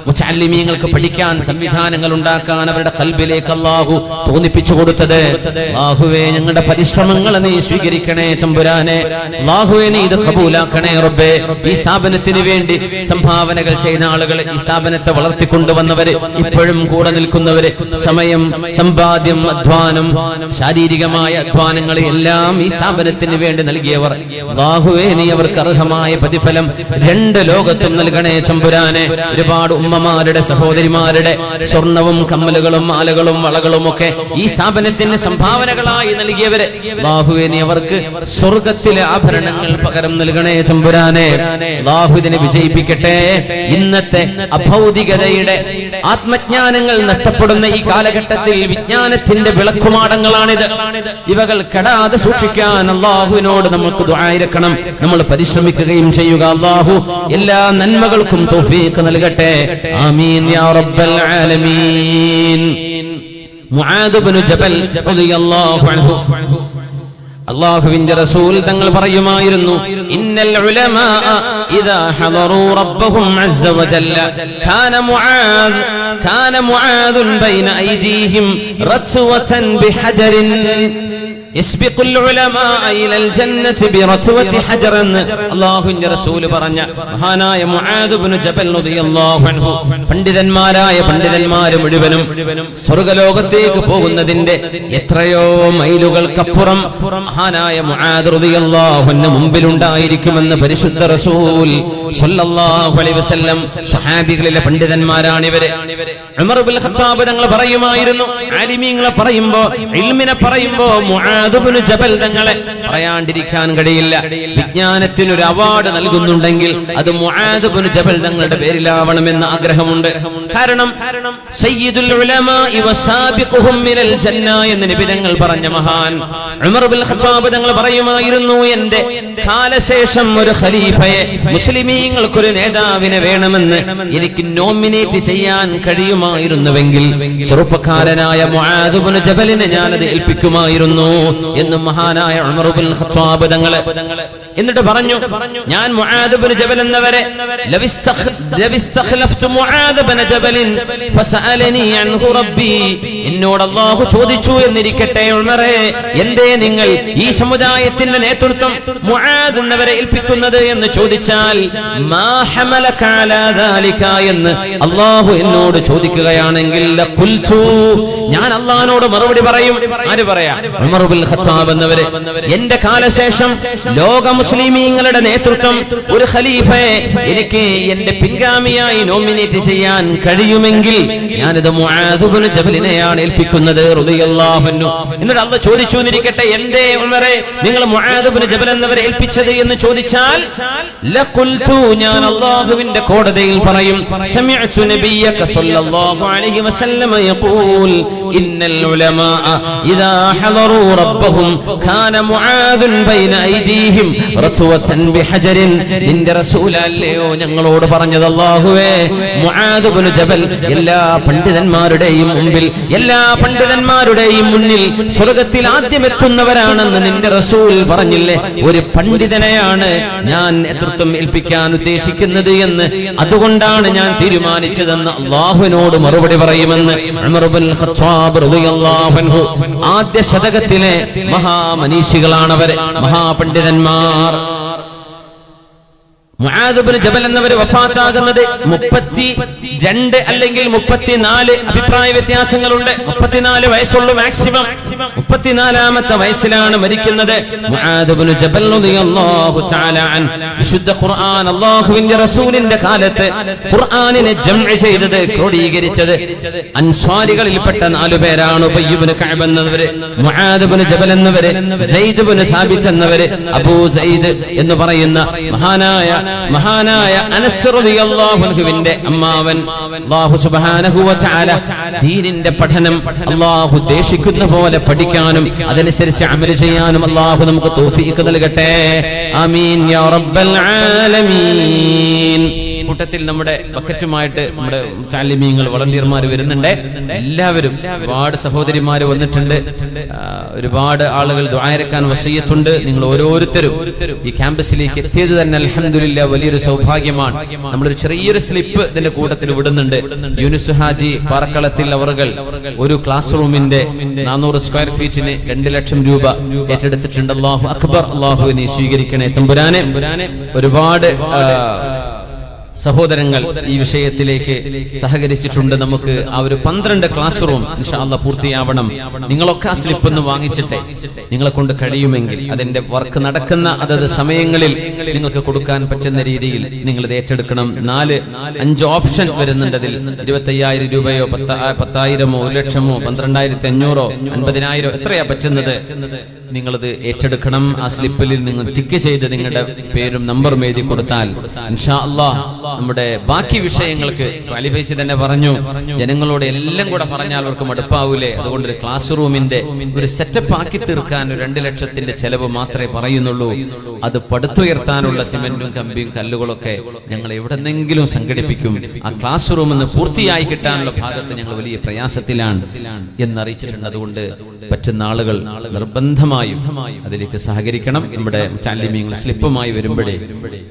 മുതഅല്ലിമീങ്ങൾക്ക് പഠിക്കാൻ സംവിധാനങ്ങൾ ഉണ്ടാക്കാൻ അവരുടെ ഖൽബിലേക്ക് അല്ലാഹു തോന്നിപ്പിച്ചു കൊടുത്തത്. അല്ലാഹുവേ, ഞങ്ങളുടെ പരിശ്രമങ്ങളെ നീ സ്വീകരിക്കണേ തമ്പുരാനെ. അല്ലാഹുവേ, നീ ഇത് ഖബൂലാക്കണേ റബ്ബേ. ഈ സ്ഥാപനത്തിന് വേണ്ടി സംഭാവനകൾ ചെയ്ത ആളുകൾ, ഈ സ്ഥാപനത്തെ വളർത്തിക്കൊണ്ടുവന്നവര്, ഇപ്പോഴും കൂടെ നിൽക്കുന്നവര്, സമയം, സമ്പാദ്യം, അധ്വാനം, ശാരീരികമായ അധ്വാനങ്ങൾ എല്ലാം ഈ സ്ഥാപനത്തിന് വേണ്ടി നൽകിയവർ, അല്ലാഹുവേ, നീ അവർക്ക് അർഹമായ പ്രതിഫലം രണ്ട് ലോകത്തും നൽകണേ തമ്പുരാനെ. ഒരുപാട് ഉമ്മമാരുടെ, സഹോദരിമാരുടെ സ്വർണവും കമ്മലുകളും മാലകളും വളകളും ഒക്കെ ഈ സ്ഥാപനത്തിന് സംഭാവനകളായി നൽകിയവരെ, അല്ലാഹുവേ, നീ അവർക്ക് സ്വർഗത്തിലെ ആഭരണങ്ങൾ പകരം നൽകണേ തമ്പുരാനെ. അല്ലാഹു ഇതിനെ വിജയിപ്പിക്കട്ടെ. ഇന്നത്തെ അഭൗതികതയുടെ ആത്മജ്ഞാനങ്ങൾ നഷ്ടപ്പെടുന്ന ഈ കാലഘട്ടത്തിൽ വിജ്ഞാനത്തിന്റെ വിളക്കുമാടങ്ങളാണിത്. ഇവകൾ കെടാതെ സൂക്ഷിക്കാൻ അല്ലാഹുവിനോട് നമുക്ക് ദുആയിരക്കണം, നമ്മൾ പരിശ്രമിക്കുകയും ചെയ്യുക. അല്ലാഹു എല്ലാ നന്മകൾക്കും തൗഫീഖ് നൽകട്ടെ. ആമീൻ യാ റബ്ബൽ ആലമീൻ. മുആദ് ഇബ്നു ജബൽ റളിയല്ലാഹു അൻഹു, അല്ലാഹുവിന്റെ റസൂൽ തങ്ങൾ പറയുമായിരുന്നു, ഇന്നൽ ഉലമാ ഇദാ ഹദറൂ റബ്ബഹും അസ്സ വജല്ല കാന മുആദുൻ ബൈന ഐദീഹിം റത്വതൻ ബിഹജറിൻ യസ്ബിഖുൽ ഉലമാ ഇലൽ ജന്നതി ബിറത്വതി ഹജറൻ. അല്ലാഹുവിന്റെ റസൂൽ പറഞ്ഞ മഹാനായ മുആദ് ഇബ്നു ജബൽ റളിയല്ലാഹു അൻഹു, പണ്ഡിതന്മാരായ പണ്ഡിതന്മാര് മുഴുവനും സ്വർഗ്ഗലോകത്തേക്ക് പോകുന്നതിന്റെ എത്രയോ മൈലുകൾക്കപ്പുറം മഹാനായ മുആദ് റളിയല്ലാഹു അൻഹു മുമ്പിലുണ്ടായിരിക്കുമെന്ന് പരിശുദ്ധ റസൂൽ സ്വല്ലല്ലാഹു അലൈഹി വസല്ലം. സ്വഹാബികളിലെ പണ്ഡിതന്മാരാണ് ഇവര്. ഉമർ ഇബ്നുൽ ഖത്താബ് തങ്ങൾ പറയുമായിരുന്നു, ആലിമീങ്ങളെ പറയുമ്പോ, ഇൽമിനെ പറയുമ്പോ മുആദ് ഇബ്നു ജബൽ തങ്ങളെ പറയാണ്ടിരിക്കാൻ കഴിയില്ല. വിജ്ഞാനത്തിന് ഒരു അവാർഡ് നൽകുന്നുണ്ടെങ്കിൽ അത് മുആദ് ഇബ്നു ജബൽ തങ്ങളുടെ പേരിലാവണമെന്ന് ആഗ്രഹമുണ്ട്. കാരണം സയ്യിദുൽ ഉലമാഇ വസാബിഖുഹും മിനൽ ജന്ന എന്ന് നബി തങ്ങൾ പറഞ്ഞ മഹാൻ ഉമർ ഇബ്നുൽ ഖത്താബ് തങ്ങൾ പറയുമായിരുന്നു, എന്റെ കാലശേഷം ഒരു ഖലീഫയെ, മുസ്ലിമീങ്ങൾക്കൊരു നേതാവിനെ വേണമെന്ന് എനിക്ക് നോമിനേറ്റ് ചെയ്യാൻ കഴിയുമായിരുന്നുവെങ്കിൽ ചെറുപ്പക്കാരനായ മുആദ് ഇബ്നു ജബലിനെ ഞാനത് ഏൽപ്പിക്കുമായിരുന്നു എന്ന് മഹാനായ ഉമർ ഇബ്നുൽ ഖത്താബ് തങ്ങൾ. എന്നിട്ട് പറഞ്ഞു, ഞാൻ മുആദ് ഇബ്നു ജബൽ എന്നവരെ ലവിസ്തഖ്ലഫ്തു മുആദ് ഇബ്നു ജബലിൻ ഫസഅലനി അൻഹു റബ്ബി, എന്നോട് അല്ലാഹു ചോദിച്ചു എന്നിരിക്കട്ടെ, ഉമറേ, എന്തേ നിങ്ങൾ ഈ സമുദായത്തിന്റെ നേതൃത്വം മുആദ് എന്നവരെ ഏൽപ്പിക്കുന്നത് എന്ന് ചോദിച്ചാൽ മാ ഹമലക അലാ ദാലിക എന്ന് അല്ലാഹു എന്നോട് ചോദിക്കുകയാണെങ്കിൽ ഖുൽതു, ഞാൻ അല്ലാഹുവിനോട് മറുപടി പറയും. ആര് പറയാ? ഉമർ ഇബ്നുൽ ബിൻ ഖത്താബ് എന്നവര് എന്റെ കാലശേഷം ലോക മുസ്ലിമീങ്ങളുടെ നേതൃത്വം ഒരു ഖലീഫയെ എനിക്ക് എന്റെ പിൻഗാമിയായി നോമിനേറ്റ് ചെയ്യാൻ കഴിയുമെങ്കിൽ ഞാനിത് മുആദ് ബിൻ ജബലിനെയാണ് ഏൽപ്പിക്കുന്നത് റളിയല്ലാഹു അൻഹു. എന്നിട്ട് അല്ലാഹു ചോദിച്ചു എന്നിരിക്കട്ടെ, എന്തേ ഉമറേ നിങ്ങൾ മുആദ് ബിൻ ജബൽ എന്നവരെ ഏൽപ്പിച്ചത് എന്ന് ചോദിച്ചാൽ ലഖുൽതു, ഞാൻ അല്ലാഹുവിന്റെ കോടതിയിൽ പറയും, സമിഅ്തു നബിയ്യക സല്ലല്ലാഹു അലൈഹി വസല്ലം യഖൂൽ ഇന്നൽ ഉലമാ ഇദാ ഹളറു റബ്ബഹും കാന മുആദുൻ ബൈന ഐദീഹിം റത്വതൻ ബിഹജറിൻ. നിന്റെ റസൂലല്ലയോ ഞങ്ങളോട് പറഞ്ഞത്, അല്ലാഹുവേ മുആദ് ബിൻ ജബൽ എല്ലാ പണ്ഡിതന്മാരുടെയും മുമ്പിൽ, എല്ലാ പണ്ഡിതന്മാരുടെയും മുന്നിൽ സ്വർഗ്ഗത്തിൽ ആദ്യം എത്തുന്നവരാണെന്ന് നിന്റെ റസൂൽ പറഞ്ഞില്ലേ? ഒരു പണ്ഡിതനെയാണ് ഞാൻ നേതൃത്വം ഏൽപ്പിക്കാൻ ഉദ്ദേശിക്കുന്നത് എന്ന്, അതുകൊണ്ടാണ് ഞാൻ തീരുമാനിച്ചതെന്ന് അല്ലാഹുവിനോട് മറുപടി പറയുമെന്ന് ഉമർ ബിൻ ഖത്താബ് റളിയല്ലാഹു അൻഹു. ആദ്യ ശതകത്തിലെ മഹാമനീഷികളാണവര്, മഹാപണ്ഡിതന്മാർ. മുആദ് ബിൻ ജബൽ എന്നവര് വഫാത്താകുന്നത് 32 അല്ലെങ്കിൽ 34, അഭിപ്രായ വ്യത്യാസങ്ങളുണ്ട്. 34 വയസ്സുള്ളൂ മാക്സിമം. 34ാമത്തെ വയസ്സിലാണ് മരിക്കുന്നത് മുആദ് ബിൻ ജബൽ റളിയല്ലാഹു തആല അൻ. വിശുദ്ധ ഖുർആൻ അല്ലാഹുവിന്റെ റസൂലിന്റെ കാലത്ത് ഖുർആനിനെ ജംഅ് ചെയ്തത്, ക്രോഡീകരിച്ചത് അൻസ്വാരികളിൽപ്പെട്ട 4 പേരാണ്. ഉബയ്യ് ഇബ്നു കഅബ് എന്നവര്, മുആദ് ബിൻ ജബൽ എന്നവര്, സയ്യിദ് ബിൻ സാബിത്ത് എന്നവര്, അബൂ സയ്യിദ് എന്ന് പറയുന്ന മഹാനായ അനസ് റളിയല്ലാഹു അൻഹുവിന്റെ അമ്മാവൻ. അല്ലാഹു സുബ്ഹാനഹു വ തആല ദീനിന്റെ പഠനം അല്ലാഹു ഉദ്ദേശിക്കുന്ന പോലെ പഠിക്കാനും അതനുസരിച്ച് അമൽ ചെയ്യാനും അല്ലാഹു നമുക്ക് തൗഫീഖ് നൽകട്ടെ. ആമീൻ യാ റബ്ബൽ ആലമീൻ. കൂട്ടത്തിൽ നമ്മുടെ ബക്കറ്റുമായിട്ട് നമ്മുടെ ചാലിമീങ്ങൾ വളണ്ടിയർമാർ വരുന്നുണ്ട്. എല്ലാവരും, ഒരുപാട് സഹോദരിമാർ വന്നിട്ടുണ്ട്. ഒരുപാട് ആളുകൾ ദുആയിരക്കാൻ വസിയത്തുണ്ട്. നിങ്ങൾ ഓരോരുത്തരും ഈ ക്യാമ്പസിലേക്ക് എത്തിയത് തന്നെ അൽഹംദുലില്ലാഹ് വലിയൊരു സൗഭാഗ്യമാണ്. നമ്മളൊരു ചെറിയൊരു സ്ലിപ്പ് ഇതിന്റെ കൂട്ടത്തിൽ വിടുന്നുണ്ട്. യൂനുസ് ഹാജി പാറക്കളത്തിൽ അവർകൾ ഒരു ക്ലാസ് റൂമിന്റെ 400 സ്ക്വയർ ഫീറ്റിന് 2 ലക്ഷം രൂപ ഏറ്റെടുത്തിട്ടുണ്ട്. അല്ലാഹു അക്ബർ. അല്ലാഹുവിനെ സ്വീകരിക്കണേ തമ്പുരാനെ. ഒരുപാട് സഹോദരങ്ങൾ ഈ വിഷയത്തിലേക്ക് സഹകരിച്ചിട്ടുണ്ട്. നമുക്ക് ആ ഒരു 12 ക്ലാസ് റൂം ഇൻഷാ അല്ലാഹ് പൂർത്തിയാവണം. നിങ്ങളൊക്കെ ആ സ്ലിപ്പ് ഒന്ന് വാങ്ങിച്ചിട്ടെ നിങ്ങളെ കൊണ്ട് കഴിയുമെങ്കിൽ അതിന്റെ വർക്ക് നടക്കുന്ന അതത് സമയങ്ങളിൽ നിങ്ങൾക്ക് കൊടുക്കാൻ പറ്റുന്ന രീതിയിൽ നിങ്ങൾ ഇത് ഏറ്റെടുക്കണം. 4-5 ഓപ്ഷൻ വരുന്നുണ്ട്. അതിൽ 25,000 രൂപയോ 10,000-ഓ 1,00,000-ഓ 12,500-ഓ 50,000-ഓ എത്രയാ പറ്റുന്നത് നിങ്ങളത് ഏറ്റെടുക്കണം. ആ സ്ലിപ്പിൽ നിങ്ങൾ ടിക്ക് ചെയ്ത് നിങ്ങളുടെ പേരും നമ്പറും എഴുതി കൊടുത്താൽ ഇൻഷാ അല്ലാഹ് നമ്മുടെ ബാക്കി വിഷയങ്ങൾക്ക് അലി ഫൈസി തന്നെ പറഞ്ഞു, ജനങ്ങളോട് എല്ലാം കൂടെ പറഞ്ഞാൽ അവർക്ക് മടുപ്പാവൂലേ, അതുകൊണ്ട് ഒരു ക്ലാസ് റൂമിന്റെ ഒരു സെറ്റപ്പ് ആക്കി തീർക്കാൻ 2 ലക്ഷത്തിന്റെ ചെലവ് മാത്രമേ പറയുന്നുള്ളൂ. അത് പടുത്തുയർത്താനുള്ള സിമെന്റും കമ്പിയും കല്ലുകളൊക്കെ ഞങ്ങൾ എവിടെന്നെങ്കിലും സംഘടിപ്പിക്കും. ആ ക്ലാസ് റൂം ഒന്ന് പൂർത്തിയായി കിട്ടാനുള്ള ഭാഗത്ത് ഞങ്ങൾ വലിയ പ്രയാസത്തിലാണ് എന്നറിയിച്ചിട്ടുണ്ട്. അതുകൊണ്ട് പറ്റുന്ന ആളുകൾ നിർബന്ധമായും അതിലേക്ക് സഹകരിക്കണം. നമ്മുടെ ചാലിമീങ്ങൾ സ്ലിപ്പുമായി വരുമ്പോഴേ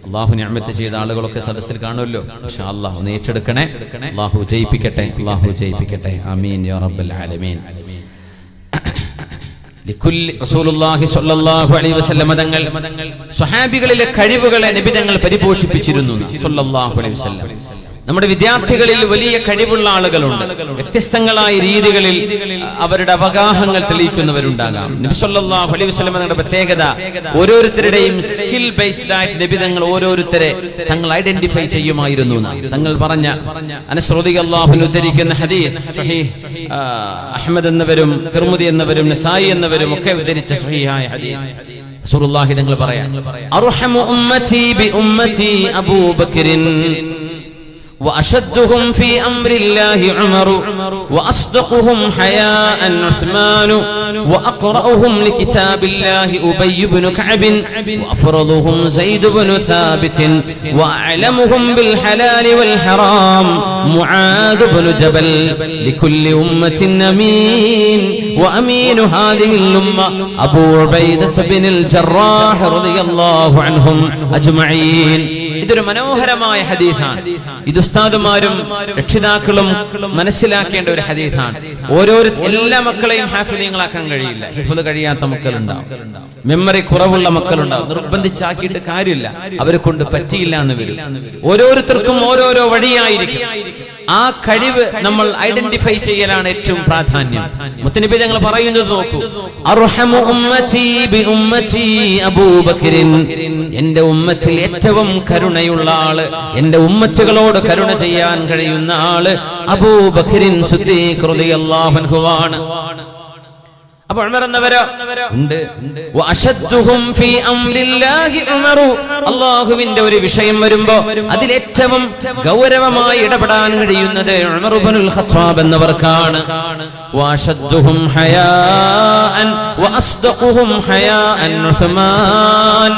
അല്ലാഹു നിഅമത്ത് ചെയ്ത ആളുകളൊക്കെ സദസ്സിൽ കാണുമല്ലോ. ഇൻഷാ അല്ലാഹ് ഒന്ന് ഏറ്റെടുക്കണേ. അല്ലാഹു ജയിപ്പിക്കട്ടെ, അല്ലാഹു ജയിപ്പിക്കട്ടെ. ആമീൻ യാ റബ്ബൽ ആലമീൻ. റസൂലുള്ളാഹി സ്വല്ലല്ലാഹു അലൈഹി വസല്ലം തങ്ങൾ സ്വഹാബികളിലെ കഴിവുകളെ നബി തങ്ങൾ പരിപോഷിപ്പിച്ചിരുന്നു സ്വല്ലല്ലാഹു അലൈഹി വസല്ലം. നമ്മുടെ വിദ്യാർത്ഥികളിൽ വലിയ കഴിവുള്ള ആളുകളുണ്ട്. വ്യത്യസ്തങ്ങളായ രീതികളിൽ അവരുടെ അവഗാഹങ്ങൾ തെളിയിക്കുന്നവരുണ്ടാകാം. നബി സല്ലല്ലാഹു അലൈഹി വസല്ലം തങ്ങളുടെ പ്രത്യേകത, ഓരോരുത്തരുടെയും സ്കിൽ ബേസ്ഡ് ആയിട്ട് നബി തങ്ങൾ ഓരോരുത്തരെ തങ്ങൾ ഐഡന്റിഫൈ ചെയ്യുമായിരുന്നു. തങ്ങൾ പറഞ്ഞ അനസ് റളിയല്ലാഹു അൻഹു ഉദ്ധരിക്കുന്ന ഹദീസ് സ്വഹീഹ് അഹ്മദ് എന്നവരും തിർമിദി എന്നവരും നസായി എന്നവരും ഒക്കെ ഉദ്ധരിച്ച സ്വഹീഹായ ഹദീസ്. റസൂലുള്ളാഹി തങ്ങൾ പറയാൻ, അർഹമു ഉമ്മതി ബി ഉമ്മതി അബൂബക്കറിൻ وأشدهم في أمر الله عمر وأصدقهم حياء عثمان وأقرأهم لكتاب الله أبي بن كعب وأفرضهم زيد بن ثابت وأعلمهم بالحلال والحرام معاذ بن جبل لكل أمة أمين وأمين هذه الأمة أبو عبيدة بن الجراح رضي الله عنهم أجمعين. ഇതൊരു മനോഹരമായ ഹദീസാണ്. ഇത് ഉസ്താദുമാരും രക്ഷിതാക്കളും മനസ്സിലാക്കേണ്ട ഒരു ഹദീസാണ്. എല്ലാ മക്കളെയും ഹാഫിളീങ്ങളാക്കാൻ കഴിയില്ല. ഹിഫ്ള് കഴിയാത്ത മക്കളുണ്ടാവും, മെമ്മറി കുറവുള്ള മക്കളുണ്ടാവും. നിർബന്ധിച്ചാക്കിയിട്ട് കാര്യമില്ല, അവരെ കൊണ്ട് പറ്റിയില്ല എന്ന് വരും. ഓരോരുത്തർക്കും ഓരോരോ വഴിയായിരിക്കും. ആ കഴിവ് നമ്മൾ ഐഡന്റിഫൈ ചെയ്യലാണ് ഏറ്റവും പ്രാധാന്യം. മുത്തനബി തങ്ങൾ പറയുന്നത് നോക്കൂ, അർഹമു ഉമ്മത്തി ബി ഉമ്മത്തി അബൂബക്കറിൻ, എന്റെ ഉമ്മത്തിൽ ഏറ്റവും കരുണയുള്ള ആള്, എന്റെ ഉമ്മത്തുകളോട് കരുണ ചെയ്യാൻ കഴിയുന്ന ആള് അബൂബക്കറിൻ സിദ്ദീഖ് റളിയല്ലാഹു അൻഹു ആണ്. അപ്പൊ ഉമർ എന്നവരോ ഉണ്ട്. വഅശദ്ദുഹും ഫീ അംരില്ലാഹി ഉമറു, അല്ലാഹുവിന്റെ ഒരു വിഷയം വരുമ്പോ അതിലേറ്റവും ഗൗരവമായി ഇടപെടാൻ കഴിയുന്നത് ഉമർ ഇബ്നുൽ ഖത്താബ് എന്നവർക്കാണ്. വഅശദ്ദുഹും ഹയാഅൻ വഅസ്ദഖുഹും ഹയാഅൻ ഉസ്മാൻ,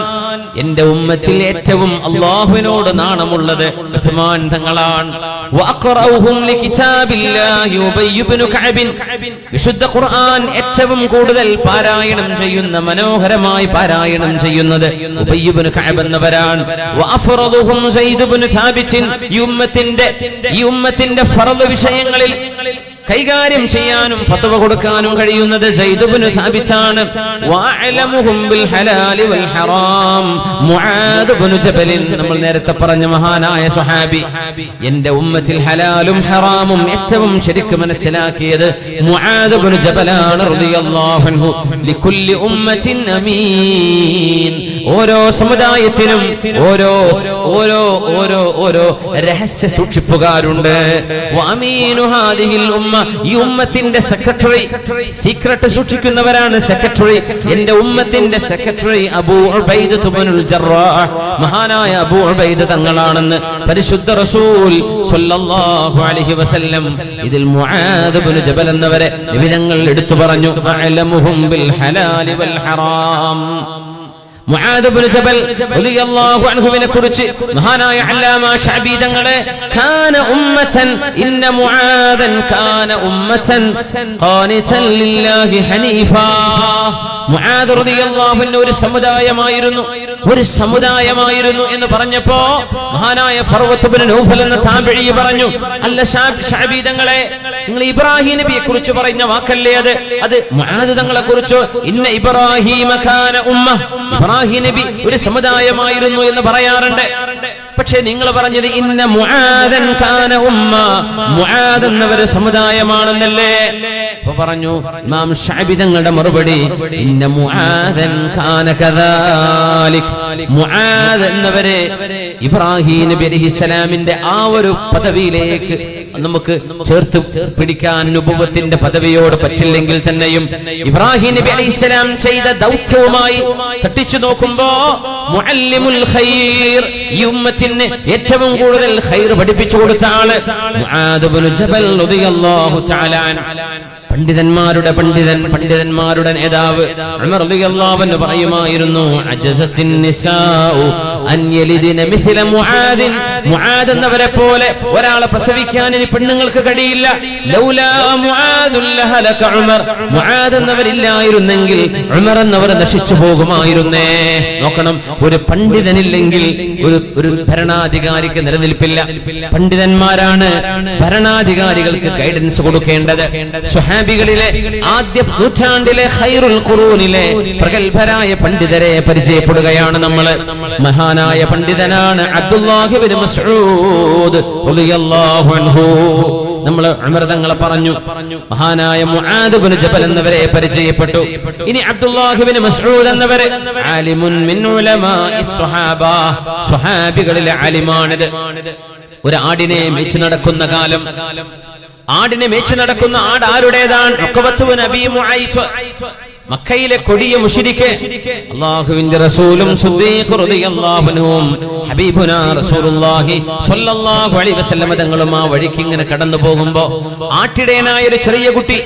എന്റെ ഉമ്മത്തിൽ ഏറ്റവും അല്ലാഹുവിനോട് നാണമുള്ളത് ഉസ്മാൻ തങ്ങളാണ്. വഅഖറഉഹും ലികിതാബില്ലാഹി ഉബയ്യ് ഇബ്നു കഅബ്, വിശുദ്ധ ഖുർആൻ ഏറ്റവും കൂടുതൽ പാരായണം ചെയ്യുന്ന, മനോഹരമായി പാരായണം ചെയ്യുന്നത് ഉബയ്യ് ഇബ്നു കഅബ് എന്നവരാണ്. വഅഫറദുഹും സയ്യിദ് ഇബ്നു സാബിത്ത്, ഈ ഉമ്മത്തിന്റെ ഫർള് വിഷയങ്ങളിൽ കൈകാര്യം ചെയ്യാനും ഫത്വ കൊടുക്കാനും കഴിയുന്നത് സയ്യിദ് ഇബ്നു സാബിത്ത് ആണ്. വഅലമുഹും ബിൽ ഹലാലി വൽ ഹറാം മുആദ് ഇബ്നു ജബൽ, നമ്മൾ നേരത്തെ പറഞ്ഞ മഹാനായ സ്വഹാബി. എന്റെ ഉമ്മത്തിൽ ഹലാലും ഹറാമും ഏറ്റവും ശരിക്ക് മനസ്സിലാക്കിയത് മുആദ് ഇബ്നു ജബലാണ് റളിയല്ലാഹു അൻഹു. ലികുല്ലി ഉമ്മത്തിൻ അമീൻ, ഓരോ സമുദായത്തിനും ഓരോ ഓരോ ഓരോ ഓരോ രഹസ്യ സൂക്ഷിപ്പുകാരുണ്ട്. വഅമീനു ഹാദിഹിൽ ഉമ്മ, ഈ ഉമ്മത്തിന്റെ സെക്രട്ടറി, സീക്രട്ട് സൂക്ഷിക്കുന്നവരാണ് സെക്രട്ടറി. എന്റെ ഉമ്മത്തിന്റെ സെക്രട്ടറി അബൂ ഉബൈദ ഇബ്നുൽ ജറാഹ്, മഹാനായ അബൂ ഉബൈദ തങ്ങളാണെന്ന് പരിശുദ്ധ റസൂൽ സ്വല്ലല്ലാഹു അലൈഹി വസല്ലം ഇതിൽ മുആദ് ഇബ്നു ജബൽ എന്നവരെ നബി തങ്ങൾ എടുത്തു പറഞ്ഞു. അലമുഹും ബിൽ ഹലാലി വൽ ഹറാം. മുആദ് ഇബ്നു ജബൽ റളിയല്ലാഹു അൻഹുവിനെ കുറിച്ച് മഹാനായ അല്ലാമ ശഅബി തങ്ങളെ കാന ഉമ്മതൻ, ഇന്ന മുആദൻ കാന ഉമ്മതൻ ഖാനിതൻ ലില്ലാഹി ഹനീഫാ. മുആദ് റളിയല്ലാഹു അൻഹു ഒരു സമുദായമായിരുന്നു എന്ന് പറഞ്ഞപ്പോ മഹാനായ ഫർവത്ത് ഇബ്നു നൗഫൽ എന്ന താബിഈ പറഞ്ഞു, അല്ല ശഅബി തങ്ങളെ, നിങ്ങൾ ഇബ്രാഹിം നബിയെ കുറിച്ച് പറഞ്ഞ വാക്കല്ലേ അത് മുആദ് തങ്ങളെ കുറിച്ചോ? ഇന്ന ഇബ്രാഹീമ കാന ഉമ്മ, ഇബ്രാഹിം നബി ഒരു സമുദായമായിരുന്നു എന്ന് പറയാറുണ്ട്. പക്ഷേ നിങ്ങൾ പറഞ്ഞത് ഇന്ന മുആദൻ കാന ഉമ്മ, മുആദ് എന്നവർ സമുദായമാണെന്നല്ലേ? അപ്പൊ പറഞ്ഞു ഇമാം ശഅബി തങ്ങളുടെ മറുപടി, ഇന്ന മുആദൻ കാന കദാലിക്, മുആദ് എന്നവരെ ഇബ്രാഹിം നബി അലൈഹിസ്സലാമിന്റെ ആ ഒരു പദവിയിലേക്ക് നമുക്ക് ചേർത്ത് പിടിക്കാൻ നുബുവത്തിന്റെ പദവിയോട് പറ്റില്ലെങ്കിൽ തന്നെയും ഇബ്രാഹിം നബി അലൈഹിസ്സലാം ചെയ്ത ദൗത്യവുമായി തട്ടിച്ചു നോക്കുമ്പോ മുഅല്ലിമുൽ ഖൈർ, ഈ ഉമ്മത്തിന് ഏറ്റവും കൂടുതൽ ഖൈർ പഠിപ്പിച്ചു കൊടുത്ത ആള് മുആദ് ഇബ്നു ജബൽ റളിയല്ലാഹു തആല അൻഹു. പണ്ഡിതന്മാരുടെ നേതാവ് ഉമർ റളിയല്ലാഹു അൻഹു പറയുമായിരുന്നു, അജസത്തിൻ നിസാഉ അൻ യലിദിന മിസ്ല മുആദ്, മുആദ് എന്നവരെ പോലെ ഒരാളെ പ്രസവിക്കാൻ ഇനി പെണ്ണുങ്ങൾക്ക് കഴിയില്ല. ലൗലാ മുആദ് ലഹലക ഉമർ, മുആദ് എന്നവരില്ലായിരുന്നെങ്കിൽ ഉമർ എന്നവർ നശിച്ചു പോകുമായിരുന്നേ. നോക്കണം, ഒരു പണ്ഡിതനില്ലെങ്കിൽ ഒരു ഭരണാധികാരിക്ക് നിലനിൽപ്പില്ല. പണ്ഡിതന്മാരാണ് ഭരണാധികാരികൾക്ക് ഗൈഡൻസ് കൊടുക്കേണ്ടത്. സ്വഹാബികളിലെ ആദ്യ നൂറ്റാണ്ടിലെ ഖൈറുൽ ഖുറൂനിലെ പ്രഗൽഭരായ പണ്ഡിതരെ പരിചയപ്പെടുകയാണ് നമ്മൾ. മഹാനായ പണ്ഡിതനാണ് അബ്ദുല്ലാഹി ഇബ്നു മസ്ഊദ് റളിയല്ലാഹു അൻഹു. നമ്മൾ ഉമർ തങ്ങളെ പറഞ്ഞു, മഹാനായ മുആദ് ഇബ്നു ജബൽ എന്നവരെ പരിചയപ്പെട്ടു. ഇനി അബ്ദുല്ലാഹി ഇബ്നു മസ്ഊദ് എന്നവരെ ആലിമുൻ മിൻ ഉലമാഇ സ്വഹാബ, സ്വഹാബികളിലെ ആലിമാണിത്. ഒരു ആടിനെ മേച്ചു നടക്കുന്ന കാലം, ആടിനെ മേച്ചു നടക്കുന്ന ആട് ആരുടേതാണ്? ഉഖബത്ത് ഇബ്നു അബീ മുഅയ്ത്, മക്കയിലെ കൊടിയ മുശ്രിക്ക്. അല്ലാഹുവിന്റെ റസൂലും സിദ്ദീഖ് റളിയല്ലാഹു അൻഹും ഹബീബുനാ റസൂലുള്ളാഹി സ്വല്ലല്ലാഹു അലൈഹി വസല്ലം തങ്ങളും ആ വഴിക്ക് ഇങ്ങനെ കടന്നു പോകുമ്പോ ആട്ടിടയനായ ഒരു ചെറിയ കുട്ടി,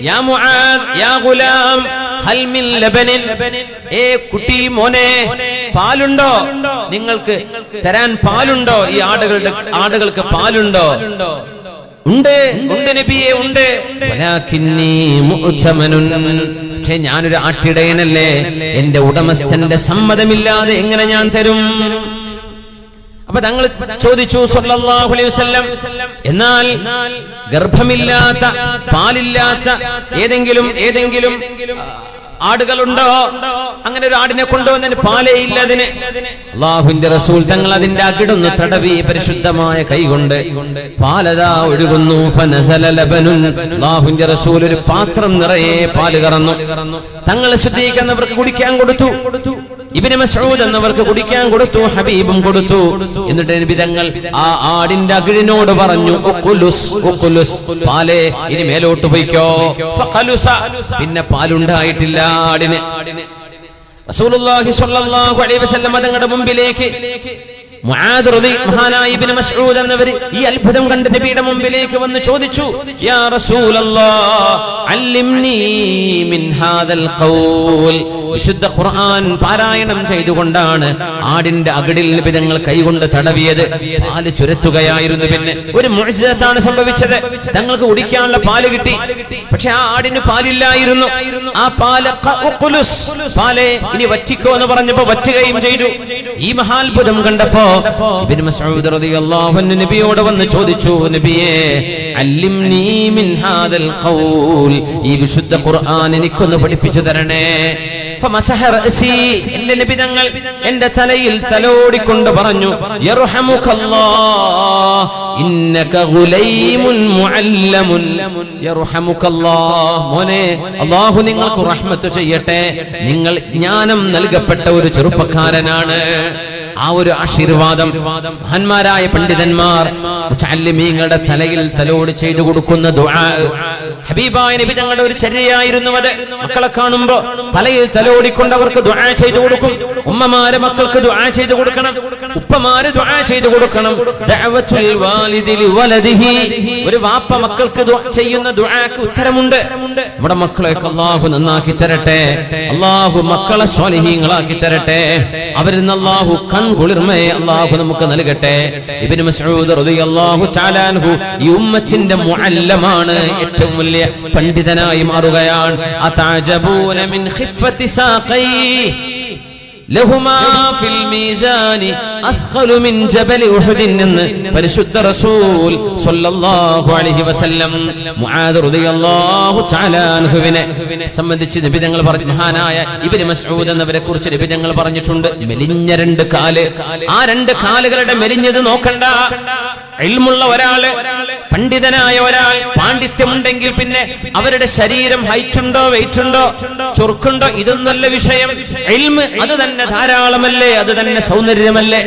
യാ മുആദ് യാ ഗുലാം ഹൽ മിൻ ലബനിൻ, ഏ കുട്ടി മോനെ, പാലുണ്ടോ? നിങ്ങൾക്ക് തരാൻ പാലുണ്ടോ? ഈ ആടുകൾക്ക് പാലുണ്ടോ? ഉണ്ട് നബിയെ, ഉണ്ട്. വലാകിന്നി മുഅ്തമനുൻ, പക്ഷേ ഞാനൊരു ആട്ടിടയനല്ലേ, എന്റെ ഉടമസ്ഥന്റെ സമ്മതമില്ലാതെ എങ്ങനെ ഞാൻ തരും? അപ്പൊ തങ്ങൾ ചോദിച്ചു സല്ലല്ലാഹു അലൈഹി വസല്ലം, എന്നാൽ ഗർഭമില്ലാത്ത പാലില്ലാത്ത ഏതെങ്കിലും ആടുകളുണ്ടോ? അങ്ങനെ ഒരു ആടിനെ കൊണ്ടുവന്നതിന് പാലേ ഇല്ലതിന്. അല്ലാഹുവിന്റെ റസൂൽ തങ്ങൾ അതിന്റെ അകിടൊന്ന് തടവി പരിശുദ്ധമായ കൈകൊണ്ട് പാലതാ ഒഴുകുന്നു. ഫനസല ലബനുൻ, അല്ലാഹുവിന്റെ റസൂൽ ഒരു പാത്രം നിറയെ പാല് കറന്നു. തങ്ങൾ ശുദ്ധീകരിക്കുന്നവർക്ക് കുടിക്കാൻ കൊടുത്തു. ഇബ്നു മസ്ഊദ് എന്നവർക്ക് കുടിക്കാൻ കൊടുത്തു. ഹബീബും കൊടുത്തു. എന്നിട്ട് നബി തങ്ങൾ ആ ആടിന്റെ അകിടിനോട് പറഞ്ഞു, ഉഖുലുസ് ഉഖുലുസ്, പാലേ ഇനി മേലോട്ട് പോയിക്കോ. ഫഖലുസ, പിന്നെ പാലുണ്ടായിട്ടില്ല ആടിന്. റസൂലുള്ളാഹി സ്വല്ലല്ലാഹു അലൈഹി വസല്ലം തങ്ങളുടെ മുമ്പിലേക്ക് മഹാനായ ഇബ്നു മസ്ഊദ് എന്നവർ ഈ അത്ഭുതം കണ്ട് നബിയുടെ മുമ്പിലേക്ക് വന്ന് ചോദിച്ചു, യാ റസൂലല്ലാഹ് അല്ലിംനി മിൻ ഹാദൽ ഖൗൽ. വിശുദ്ധ ഖുർആൻ പാരായണം ചെയ്തുകൊണ്ടാണ് ആടിന്റെ അകിടിൽ നബി തങ്ങൾ കൈകൊണ്ട് തടവിയത്. പാല് ചുരത്തുകയായിരുന്നു. പിന്നെ ഒരു മുഅ്ജിസത്താണ് സംഭവിച്ചത്. തങ്ങൾക്ക് കുടിക്കാനുള്ള പാല് കിട്ടി, പക്ഷെ ആ ആടിന് പാലില്ലായിരുന്നു. ആ പാല് പാലേ ഇനി വറ്റിക്കോ എന്ന് പറഞ്ഞപ്പോ വറ്റുകയും ചെയ്തു. ഈ മഹാത്ഭുതം കണ്ടപ്പോ ഇബ്നു മസ്ഊദ് റളിയല്ലാഹു അൻഹു നബിയോട് വന്ന് ചോദിച്ചു, നബിയേ അല്ലിംനി മിൻ ഹാദൽ ഖൗൽ, ഈ വിശുദ്ധ ഖുർആൻ എനിക്കൊന്ന് പഠിപ്പിച്ചു തരണേ. ഫമസഹ റഅസി, എന്റെ നബി തങ്ങൾ എന്റെ തലയിൽ തലോടിക്കൊണ്ട് പറഞ്ഞു, യർഹമുകല്ലാഹ് ഇന്നക ഗുലൈമുൻ മുഅല്ലമുൻ. യർഹമുകല്ലാഹ്, മോനെ അല്ലാഹു നിങ്ങൾക്ക് റഹ്മത്ത് ചെയ്യട്ടെ, നിങ്ങൾ ജ്ഞാനം നൽകപ്പെട്ട ഒരു ചെറുപ്പക്കാരനാണ്. ആ ഒരു ആശീർവാദം മഹാന്മാരായ പണ്ഡിതന്മാർ മുതഅല്ലിമീങ്ങളുടെ തലയിൽ തലോട് ചെയ്തു കൊടുക്കുന്ന ദുആ ഹബീബായ നബി തങ്ങളുടെ ഒരു ചര്യയായിരുന്നു അത്. മക്കളെ കാണുമ്പോ തലയിൽ തലോടിക്കൊണ്ട് അവർക്ക് ദുആ ചെയ്തു കൊടുക്കും. ഉമ്മമാരെ മക്കൾക്ക് ദുആ ചെയ്തു കൊടുക്കണം, ഉപ്പമാര് ദുആ ചെയ്തു കൊടുക്കണം. ദഅവത്തുൽ വാലിദി ലിവലദിഹി, ഒരു വാപ്പ മക്കൾക്ക് ചെയ്യുന്ന ദുആക്ക് ഉത്തരമുണ്ട്. നമ്മുടെ മക്കളെയൊക്കെ അല്ലാഹു നന്നാക്കി തരട്ടെ, അല്ലാഹു മക്കളെ സ്വാലിഹീങ്ങളാക്കി തരട്ടെ, അവരിൽ നിന്ന് അല്ലാഹു കുളിർമയെ അല്ലാഹു നമുക്ക് നൽകട്ടെ. ഇബ്നു മസ്ഊദ് റളിയല്ലാഹു തആല അൻഹു ഈ ഉമ്മത്തിന്റെ മുഅല്ലമാണ്, ഏറ്റവും വലിയ പണ്ഡിതനായി മാറുകയാണ്. അതഅജബൂന മിൻ ഖിഫത്തി സാഖൈ ലഹുമാ ഫിൽ മീസാനി അസ്ഖലു മിൻ ജബൽ ഉഹുദ് എന്ന് പരിശുദ്ധ റസൂൽ സ്വല്ലല്ലാഹു അലൈഹി വസല്ലം മുആദ് റളിയല്ലാഹു തആല അൻഹുവിനെ സംബന്ധിച്ച് നബി തങ്ങൾ പറഞ്ഞു. മഹാനായ ഇബ്നു മസ്ഊദ് എന്നവരെ കുറിച്ച് നബി തങ്ങൾ പറഞ്ഞിട്ടുണ്ട്, മെലിഞ്ഞ രണ്ട് കാല്. ആ രണ്ട് കാലുകളുടെ മെലിഞ്ഞത് നോക്കണ്ട. ഇൽമുള്ള ഒരാള്, പണ്ഡിതനായ ഒരാൾ, പാണ്ഡിത്യമുണ്ടെങ്കിൽ പിന്നെ അവരുടെ ശരീരം ഹൈറ്റുണ്ടോ വെയിറ്റുണ്ടോ ചുറുക്കുണ്ടോ ഇതൊന്നല്ല വിഷയം. ഇൽമ് അത് തന്നെ ധാരാളമല്ലേ, അത് തന്നെ സൗന്ദര്യമല്ലേ.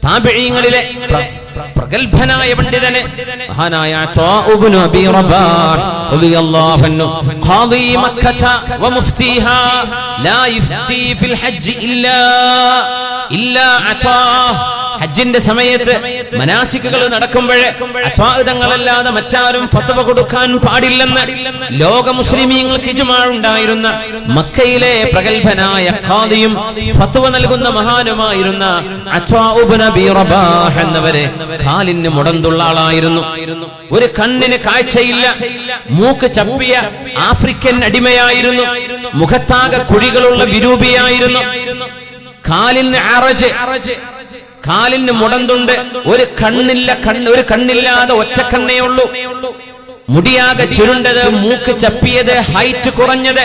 താബിഈങ്ങളിലെ പ്രഗൽഭനായ പണ്ഡിതനെ മഹാനായ അത്വാഉ ഇബ്നു അബീ റബാഹ് റളിയല്ലാഹു അൻഹു ഖാദി മക്കത വ മുഫ്തിഹാ ലാ യുഫ്തി ഫിൽ ഹജ്ജ് ഇല്ലാ അതാഹ്. ഹജ്ജിന്റെ സമയത്ത് മനാസിക്കുകൾ നടക്കുമ്പോഴേ അത്വാദങ്ങളല്ലാതെ മറ്റാരും ഫത്വ കൊടുക്കാൻ പാടില്ലെന്ന് ലോക മുസ്ലിമീങ്ങൾക്ക് ഇജ്മാ ഉണ്ടായിരുന്ന മക്കയിലെ പ്രഗൽഭനായ ഖാദിയും ഫത്വ നൽകുന്ന മഹാനുമായിരുന്ന അത്വാഉ ഇബ്നു അബീ റബാഹ് എന്നവരെ കാലിന് മുടന്തുള്ള ആളായിരുന്നു. ഒരു കണ്ണിന് കാഴ്ചയില്ല, മൂക്ക് ചപ്പിയ ആഫ്രിക്കൻ അടിമയായിരുന്നു, മുഖത്താകെ കുഴികളുള്ള വിരൂപിയായിരുന്നു, കാലിന് അറജ്, കാലിന് മുടന്തുണ്ട്, ഒരു കണ്ണില്ലാതെ ഒറ്റ കണ്ണേ ഉള്ളൂ, മുടിയാകെ ചുരുണ്ടത്, മൂക്ക് ചപ്പിയത്, ഹൈറ്റ് കുറഞ്ഞത്,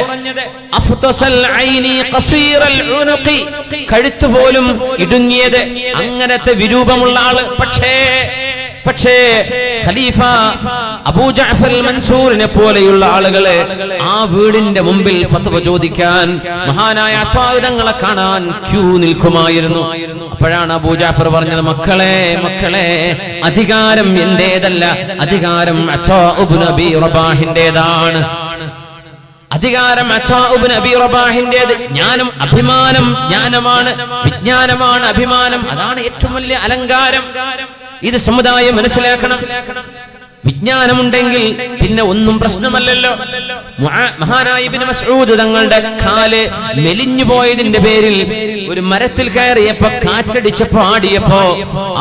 കഴുത്തുപോലും ഇടുങ്ങിയത്, അങ്ങനത്തെ വിരൂപമുള്ള ആള്. പക്ഷേ ഖലീഫ അബൂ ജഅഫർ മൻസൂറിനെ പോലെയുള്ള ആളുകളെ ആ വീടിന്റെ മുമ്പിൽ ഫത്വ ചോദിക്കാൻ മഹാനായ അത്വാദങ്ങളെ കാണാൻ ക്യൂ നിൽക്കുമായിരുന്നു. അപ്പോഴാണ് അബൂ ജഅഫർ പറഞ്ഞത്, മക്കളെ അധികാരം എന്റേതല്ല, അധികാരം അത്വാഉ ഇബ്നു അബീ റബാഹിന്റേതാണ്. അധികാരം അത്വാഉ ഇബ്നു അബീ റബാഹിന്റേത്. ജ്ഞാനം അഭിമാനം, ജ്ഞാനമാണ്, വിജ്ഞാനമാണ് അഭിമാനം. അതാണ് ഏറ്റവും വലിയ അലങ്കാരം. ഇത് സമുദായം മനസ്സിലാക്കണം. വിജ്ഞാനമുണ്ടെങ്കിൽ പിന്നെ ഒന്നും പ്രശ്നമല്ലല്ലോ. മഹാനായ ഇബ്നു മസ്ഊദ് തങ്ങളുടെ കാല് മെലിഞ്ഞു പോയതിന്റെ പേരിൽ ഒരു മരത്തിൽ കയറിയപ്പോ കാറ്റടിച്ചപ്പോ ആടിയപ്പോ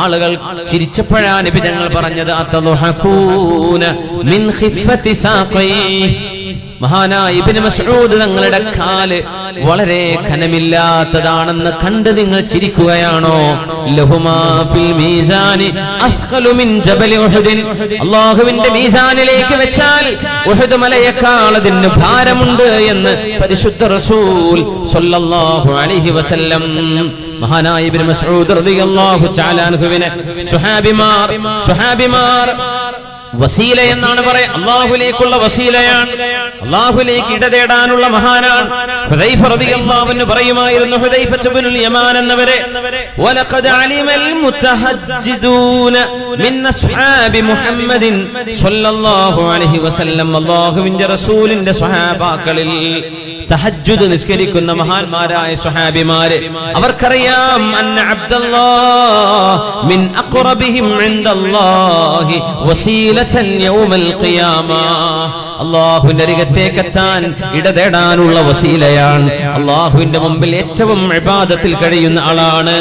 ആളുകൾ ചിരിച്ചപ്പോഴാണ് നബി തങ്ങൾ പറഞ്ഞത്, അതളുഹകൂന മിൻ ഖിഫത്തി സാഖൈ. മഹാനായ ഇബ്നു മസ്ഊദ് തങ്ങളുടെ കാല് വളരെ ഘനമില്ലാത്തതാണെന്ന് കണ്ട് നിങ്ങൾ ചിരിക്കുകയാണോ? ലഹുമാ ഫിൽ മീസാനി അസ്ഖലു മിൻ ജബലി ഉഹുദ്. അല്ലാഹുവിന്റെ മീസാനിലേക്ക് വെച്ചാൽ ഉഹുദ് മലയേക്കാൾ അതിന് ഭാരമുണ്ട് എന്ന് പരിശുദ്ധ റസൂൽ സ്വല്ലല്ലാഹു അലൈഹി വസല്ലം. മഹാനായ ഇബ്നു മസ്ഊദ് റളിയല്ലാഹു തആല അൻഹുവിനെ സ്വഹാബിമാർ വസീല എന്നാണ് പറയാ. അല്ലാഹുവിലേക്കുള്ള വസീലയാണ്, അല്ലാഹുവിലേക്ക് ഇടതേടാനുള്ള മഹാനാണ്. ഹുദൈഫ റളിയല്ലാഹു അൻഹു പറയുമായിരുന്നു, ഹുദൈഫ ഇബ്നുൽ യമാൻ എന്നവരെ, വലഖദ് അലിമൽ മുതഹജ്ജിദൂന മിൻ അസ്ഹാബി മുഹമ്മദിൻ സ്വല്ലല്ലാഹു അലൈഹി വസല്ലം. അല്ലാഹുവിന്റെ റസൂലിന്റെ സ്വഹാബാക്കളിൽ തഹജ്ജുദ് നിസ്കരിക്കുന്ന മഹാന്മാരായ സ്വഹാബിമാരെ അവർക്കറിയാം, അന്ന അബ്ദുല്ലാഹ് മിൻ അഖറബിഹിം ഇൻദല്ലാഹി വസീലതൻ യൗമൽ ഖിയാമ. അല്ലാഹുവിന്റെ അരികത്തേക്ക് എത്താൻ ഇടതേടാനുള്ള വസീലയാണ്. അല്ലാഹുവിന്റെ മുമ്പിൽ ഏറ്റവും ഇബാദത്തിൽ കഴിയുന്ന ആളാണ്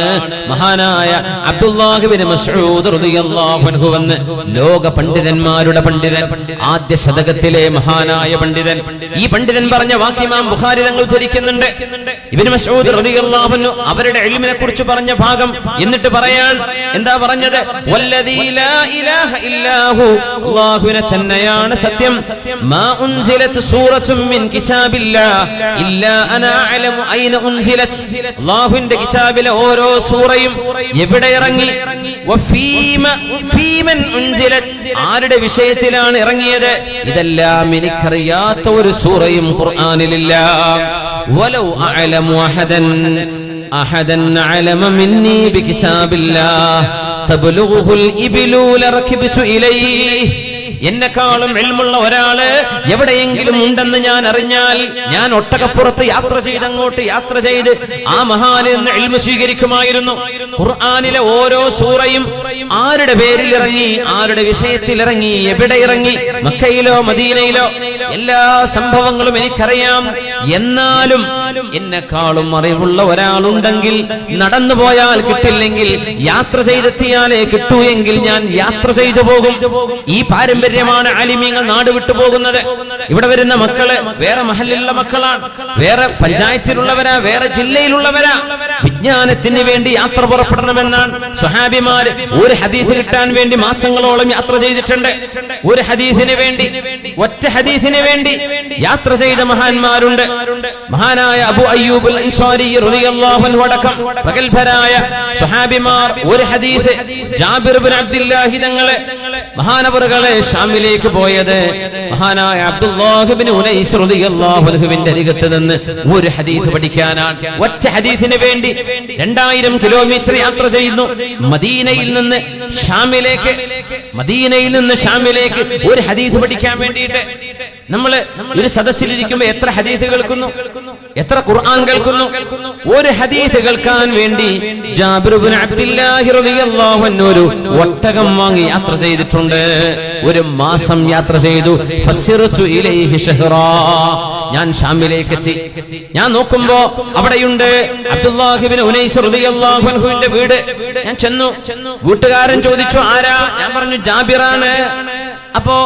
മഹാനായ അബ്ദുല്ലാഹ് ഇബ്നു മസ്ഊദ് റളിയല്ലാഹു അൻഹു എന്ന് ലോക പണ്ഡിതന്മാരുടെ പണ്ഡിതൻ, ആദ്യ ശതകത്തിലെ മഹാനായ പണ്ഡിതൻ. ഈ പണ്ഡിതൻ പറഞ്ഞ വാക്ക് ഇമാം ബുഖാരി തങ്ങൾ ധരിക്കുന്നുണ്ട്. ഇബ്നു മസ്ഊദ് റളിയല്ലാഹു അൻഹു അവരുടെ ഇൽമിനെ കുറിച്ച് പറഞ്ഞ ഭാഗം എന്നിട്ട് പറയാൻ എന്താ പറഞ്ഞത്? വല്ലദീ ലാ ഇലാഹ ഇല്ലാഹു, അല്ലാഹുവിനെ തന്നെയാണ് സത്യം. മാ ഉൻസിലത് സൂറത്തും മിൻ കിതാബില്ലാഹ് ഇല്ലാ അനാ അഅലമു ഐന ഉൻസിലത്. അല്ലാഹുവിന്റെ കിതാബിലെ ഓരോ സൂറയും എവിടെ ഇറങ്ങി, വഫീമൻ ഉൻസിലത്, ആരുടെ വിഷയത്തിലാണ് ഇറങ്ങിയത്, ഇതെല്ലാം എനിക്കറിയാത്ത ഒരു സൂറയും ഖുർആനിലില്ല. വലൗ അഅലമു അഹദൻ അഅലമ മിന്നി ബികിതാബില്ലാഹ് തബ്ലുഗുൽ ഇബ്ലു ലറകിബ്തു ഇലൈഹി. എന്നെക്കാളും ഇൽമുള്ള ഒരാള് എവിടെയെങ്കിലും ഉണ്ടെന്ന് ഞാൻ അറിഞ്ഞാൽ ഞാൻ ഒട്ടകപ്പുറത്ത് യാത്ര ചെയ്ത് ആ മഹാനിൽ നിന്ന് ഇൽമു സ്വീകരിക്കുമായിരുന്നു. ഖുർആനിലെ ഓരോ സൂറയും ആരുടെ പേരിൽ ഇറങ്ങി, ആരുടെ വിഷയത്തിൽ ഇറങ്ങി, എവിടെ ഇറങ്ങി, മക്കയിലോ മദീനയിലോ, എല്ലാ സംഭവങ്ങളും എനിക്കറിയാം. എന്നാലും എന്നെക്കാളും അറിവുള്ള ഒരാളുണ്ടെങ്കിൽ, നടന്നു പോയാൽ കിട്ടില്ലെങ്കിൽ യാത്ര ചെയ്തെത്തിയാലേ കിട്ടൂ എങ്കിൽ ഞാൻ യാത്ര ചെയ്തു പോകും. ഈ പാരമ്പര്യമാണ് ആലിമീങ്ങൾ നാട് വിട്ടു പോകുന്നത്. ഇവിടെ വരുന്ന മക്കള് വേറെ മഹല്ലിലുള്ള മക്കളാണ്, വേറെ പഞ്ചായത്തിലുള്ളവരാ, വേറെ ജില്ലയിലുള്ളവരാ. വിജ്ഞാനത്തിന് വേണ്ടി യാത്ര പുറപ്പെടണമെന്നാണ് സ്വഹാബിമാര് ഒരു ഹദീസ് കിട്ടാൻ വേണ്ടി മാസങ്ങളോളം യാത്ര ചെയ്തിട്ടുണ്ട്. ഒരു ഹദീസിന് വേണ്ടി, ഒറ്റ ഹദീസിന് വേണ്ടി യാത്ര ചെയ്ത മഹാന്മാരുണ്ട്. മഹാനായ അബൂ അയ്യൂബ് അൽ അൻസാരി റളിയല്ലാഹു അൻഹു അടക്കം പ്രഗൽഭരായ സ്വഹാബിമാർ ഒരു ഹദീസ് ജാബിർ ഇബ്നു അബ്ദുല്ലാഹി തങ്ങളെ മഹാനവറുകളെ ഷാമിലേക്ക് പോയത് മഹാനായ അബ്ദുല്ലാഹ് ഇബ്നു ഉനൈസ് റളിയല്ലാഹു അൻഹുവിന്റെ അരികത്ത് നിന്ന് ഒരു ഹദീസ് പഠിക്കാനാണ്. ഒറ്റ ഹദീസിന് വേണ്ടി 2000 കിലോമീറ്റർ യാത്ര ചെയ്യുന്നു. മദീനയിൽ നിന്ന് ഷാമിലേക്ക് ഒരു ഹദീസ് പഠിക്കാൻ വേണ്ടിയിട്ട്. നമ്മള് ഒരു സദസ്സിലിരിക്കുമ്പോ എത്ര ഹദീസ് കേൾക്കുന്നു, എത്ര ഖുർആൻ കേൾക്കുന്നു. ഒരു ഹദീസ് കേൾക്കാൻ വേണ്ടി ജാബിർ ഇബ്നു അബ്ദുല്ലാഹി റളിയല്ലാഹു അൻഹു ഒരു ഒട്ടകം വാങ്ങി യാത്ര ചെയ്തിട്ടുണ്ട്. ഒരു മാസം യാത്ര ചെയ്തു. ഫസിറതു ഇലൈഹി ശഹ്റാ, ഞാൻ ഷാമിലേക്ക് എത്തി. ഞാൻ നോക്കുമ്പോ അവിടെയുണ്ട് അബ്ദുല്ലാഹ് ഇബ്നു ഉനൈസ് റളിയല്ലാഹു അൻഹുവിന്റെ വീട്. ഞാൻ ചെന്നു. വീട്ടുകാരൻ ചോദിച്ചു, ആരാ? ഞാൻ പറഞ്ഞു, ജാബിറാണ്. അപ്പോ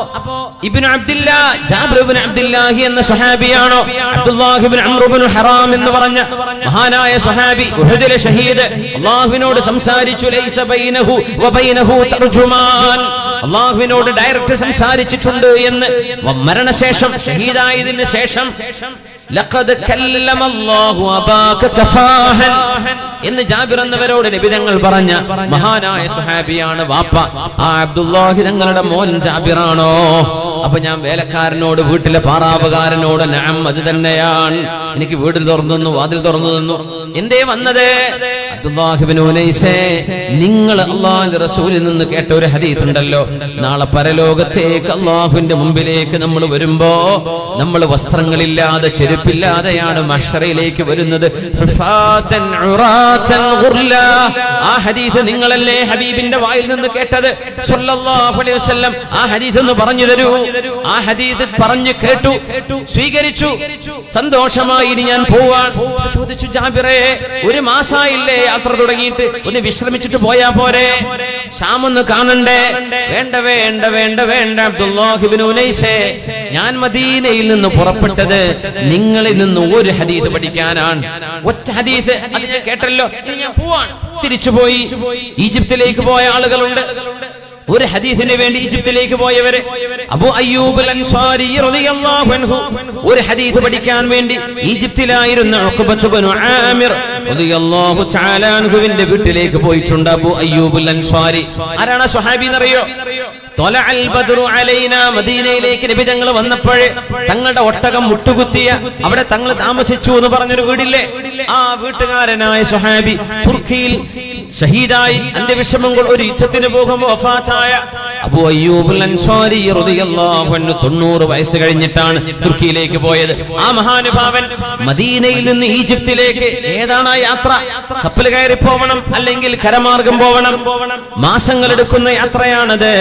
ഇബ്നു അബ്ദുല്ലാഹ്, ജാബിർ ഇബ്നു അബ്ദുല്ലാഹി എന്ന സ്വഹാബിയാണോ? അബ്ദുല്ലാഹ് ഇബ്നു അംർ ഇബ്നു ഹറാം എന്ന് പറഞ്ഞ മഹാനായ സ്വഹാബി, ഉഹദിലെ ഷഹീദ്, അല്ലാഹുവിനോട് സംസാരിച്ചു. ലൈസ ബൈനഹു വബൈനഹു തർജുമാൻ, അല്ലാഹുവിനോട് ഡയറക്റ്റ് സംസാരിച്ചിട്ടുണ്ട് എന്ന്. മരണശേഷം, ഷഹീദായതിനു ശേഷം ലഖദ് കല്ലമ അല്ലാഹു അബാക കഫാഹൻ എന്ന് ജാബിർ എന്നവരോട് നബി തങ്ങൾ പറഞ്ഞ മഹാനായ സ്വഹാബിയാണ് വാപ്പ. ആ അബ്ദുല്ലാഹി തങ്ങളുടെ മോൻ ജാബിറാണോ? അപ്പൊ ഞാൻ വേലക്കാരനോട്, വീട്ടിലെ പാറാവുകാരനോട്, നഅം അത് തന്നെയാണ്, എനിക്ക് വീട് തുറന്നു, വാതിൽ തുറന്നു തന്നു. എന്തേ വന്നത്? അബ്ദുല്ലാഹ് ഇബ്നു ഉനൈസേ, നിങ്ങൾ അല്ലാഹുവിന്റെ റസൂലിൽ നിന്ന് കേട്ട ഒരു ഹദീസ് ഉണ്ടല്ലോ, നാളെ പരലോകത്തേക്ക് അല്ലാഹുവിന്റെ മുമ്പിലേക്ക് നമ്മൾ വരുമ്പോ നമ്മൾ വസ്ത്രങ്ങളില്ലാതെ, ചെരുപ്പില്ലാതെയാണ് മഹ്ശറിലേക്ക് വരുന്നത്. ഹുഫാതൻ ഉറാതൻ ഗുർല. ആ ഹദീസ് നിങ്ങളല്ലേ ഹബീബിന്റെ വായിൽ നിന്ന് കേട്ടത്? സ്വല്ലല്ലാഹു അലൈഹി വസല്ലം ആ ഹദീസ് ഒന്ന് പറഞ്ഞു തരൂ. ആ ഹദീസ് പറഞ്ഞു കേട്ടു, സ്വീകരിച്ചു, സന്തോഷമായി. ഇനി ഞാൻ പോവാൻ ചോദിച്ചു, ജാബിറേ, 1 മാസമായില്ലേ യാത്ര തുടങ്ങിയിട്ട്, ഒന്ന് വിശ്രമിച്ചിട്ട് പോയാ പോരെ, ഷാമൊന്ന് കാണണ്ടേ? വേണ്ട വേണ്ട വേണ്ട വേണ്ട അബ്ദുല്ലാഹ് ഇബ്നു ഉനൈസേ, ഞാൻ മദീനയിൽ നിന്ന് പുറപ്പെട്ടത് നിങ്ങളിൽ നിന്ന് ഒരു ഹദീസ് പഠിക്കാനാണ്. ഒറ്റ ഹദീസ്, അത് ഞാൻ കേട്ടല്ലോ, ഞാൻ പോവാൻ. തിരിച്ചുപോയി. ഈജിപ്തിലേക്ക് പോയ ആളുകളുണ്ട്, ഒരു ഹദീസിന് വേണ്ടി ഈജിപ്തിലേക്ക് പോയവര്. അബൂ അയ്യൂബ് അൻസാരി റളിയല്ലാഹു അൻഹു ഒരു ഹദീസ് പഠിക്കാൻ വേണ്ടി ഈജിപ്തിലായിരുന്ന ഉഖബത്ത് ഇബ്നു ആമിർ റളിയല്ലാഹു തആല അൻഹുവിന്റെ വീട്ടിലേക്ക് പോയിട്ടുണ്ട്. അബൂ അയ്യൂബ് അൻസാരി ആരാണ്? സ്വഹാബി എന്നറിയോ? തൊലഅൽ ബദ്റു അലൈനാ, മദീനയിലേക്ക് നബി തങ്ങൾ വന്നപ്പോൾ തങ്ങളുടെ ഒട്ടകം മുട്ടുകുത്തിയ അവിടെ തങ്ങൾ താമസിച്ചു എന്ന് പറഞ്ഞൊരു വീടില്ലേ, ആ വീട്ടുകാരനായ സ്വഹാബി തുർക്കിയിൽ ഷഹീദായി അന്ത്യവിഷമം കൊണ്ട് ഒരു യുദ്ധത്തിന് പോകുമ്പോൾ വഫാത്തായ അബൂ അയ്യൂബ് അൻസാരി റളിയല്ലാഹു അൻഹു 90 വയസ്സ് കഴിഞ്ഞിട്ടാണ് തുർക്കിയിലേക്ക് പോയത്. ആ മഹാനുഭാവൻ മദീനയിൽ നിന്ന് ഈജിപ്തിലേക്ക് ഏതാണ് ആ യാത്ര? കപ്പൽ കയറി പോവണം, അല്ലെങ്കിൽ കരമാർഗം പോവണം. മാസങ്ങൾ എടുക്കുന്ന യാത്രയാണത്.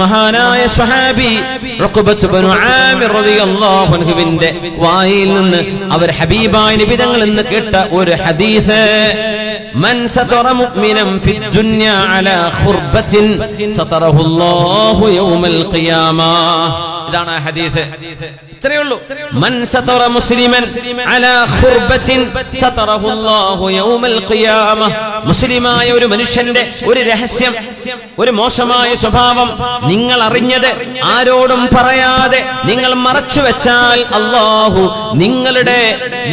മഹാനായ സ്വഹാബി ഉഖബത്ത് ഇബ്നു ആമിർ റളിയല്ലാഹു അൻഹുവിന്റെ വായിൽ നിന്ന് അവർ ഹബീബായ നബി തങ്ങൾ എന്ന് കേട്ട ഒരു ഹദീസ്, മൻ സതറ മുഅ്മിനൻ ഫിദ്ദുനിയ അലാ ഖുർബത്തിൻ സതറഹു അല്ലാഹു യൗമൽ ഖിയാമ. ഇതാണ് ആ ഹദീസ്. ഇത്രയേ ഉള്ളൂ. മൻ സതറ മുസ്ലിമൻ അലാ ഖുർബത്തിൻ സതറഹു അല്ലാഹു യൗമൽ ഖിയാമ. മുസ്ലിമായ ഒരു മനുഷ്യന്റെ ഒരു രഹസ്യം, ഒരു മോശമായ സ്വഭാവം നിങ്ങൾ അറിഞ്ഞത് ആരോടും പറയാതെ നിങ്ങൾ മറച്ചു വെച്ചാൽ അല്ലാഹു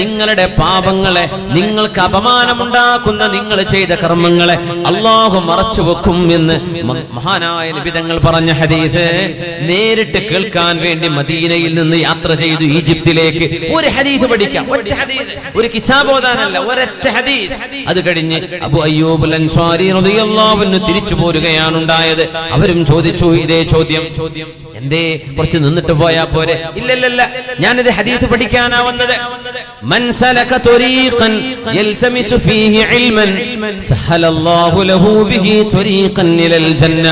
നിങ്ങളുടെ പാപങ്ങളെ, നിങ്ങൾക്ക് അപമാനമുണ്ടാക്കുന്ന നിങ്ങൾ ചെയ്ത കർമ്മങ്ങളെ അല്ലാഹു മറച്ചു വെക്കും എന്ന് മഹാനായ നബി തങ്ങൾ പറഞ്ഞ ഹദീസ് നേരിട്ട് കേൾക്കാൻ വേണ്ടി മദീനയിൽ നിന്ന് യാത്ര ചെയ്തു ഈജിപ്തിലേക്ക്. ഒരു ഹദീസ് പഠിക്കാം, ഒറ്റ ഹദീസ്, ഒരു കിതാബ് ഓതാനല്ല, ഒരൊറ്റ ഹദീസ്. അത് കഴിഞ്ഞ് അബൂ അയ്യൂബ് അൻസാരി റളിയല്ലാഹു അൻഹു തിരിച്ചു പോരുകയാണ് ഉണ്ടായത്. അവരും ചോദിച്ചു ഇതേ ചോദ്യം, എന്തേ കുറച്ച് നിന്നിട്ട് പോയാ പോരെ? ഇല്ലല്ല, ഞാനിത് ഹദീസ് പഠിക്കാനാ വന്നത്. മൻ സലക ത്വരീഖൻ യൽതമിസു ഫീഹി ഇൽമൻ സഹലല്ലാഹു ലഹു ബിഹി ത്വരീഖൻ ഇലൽ ജന്ന.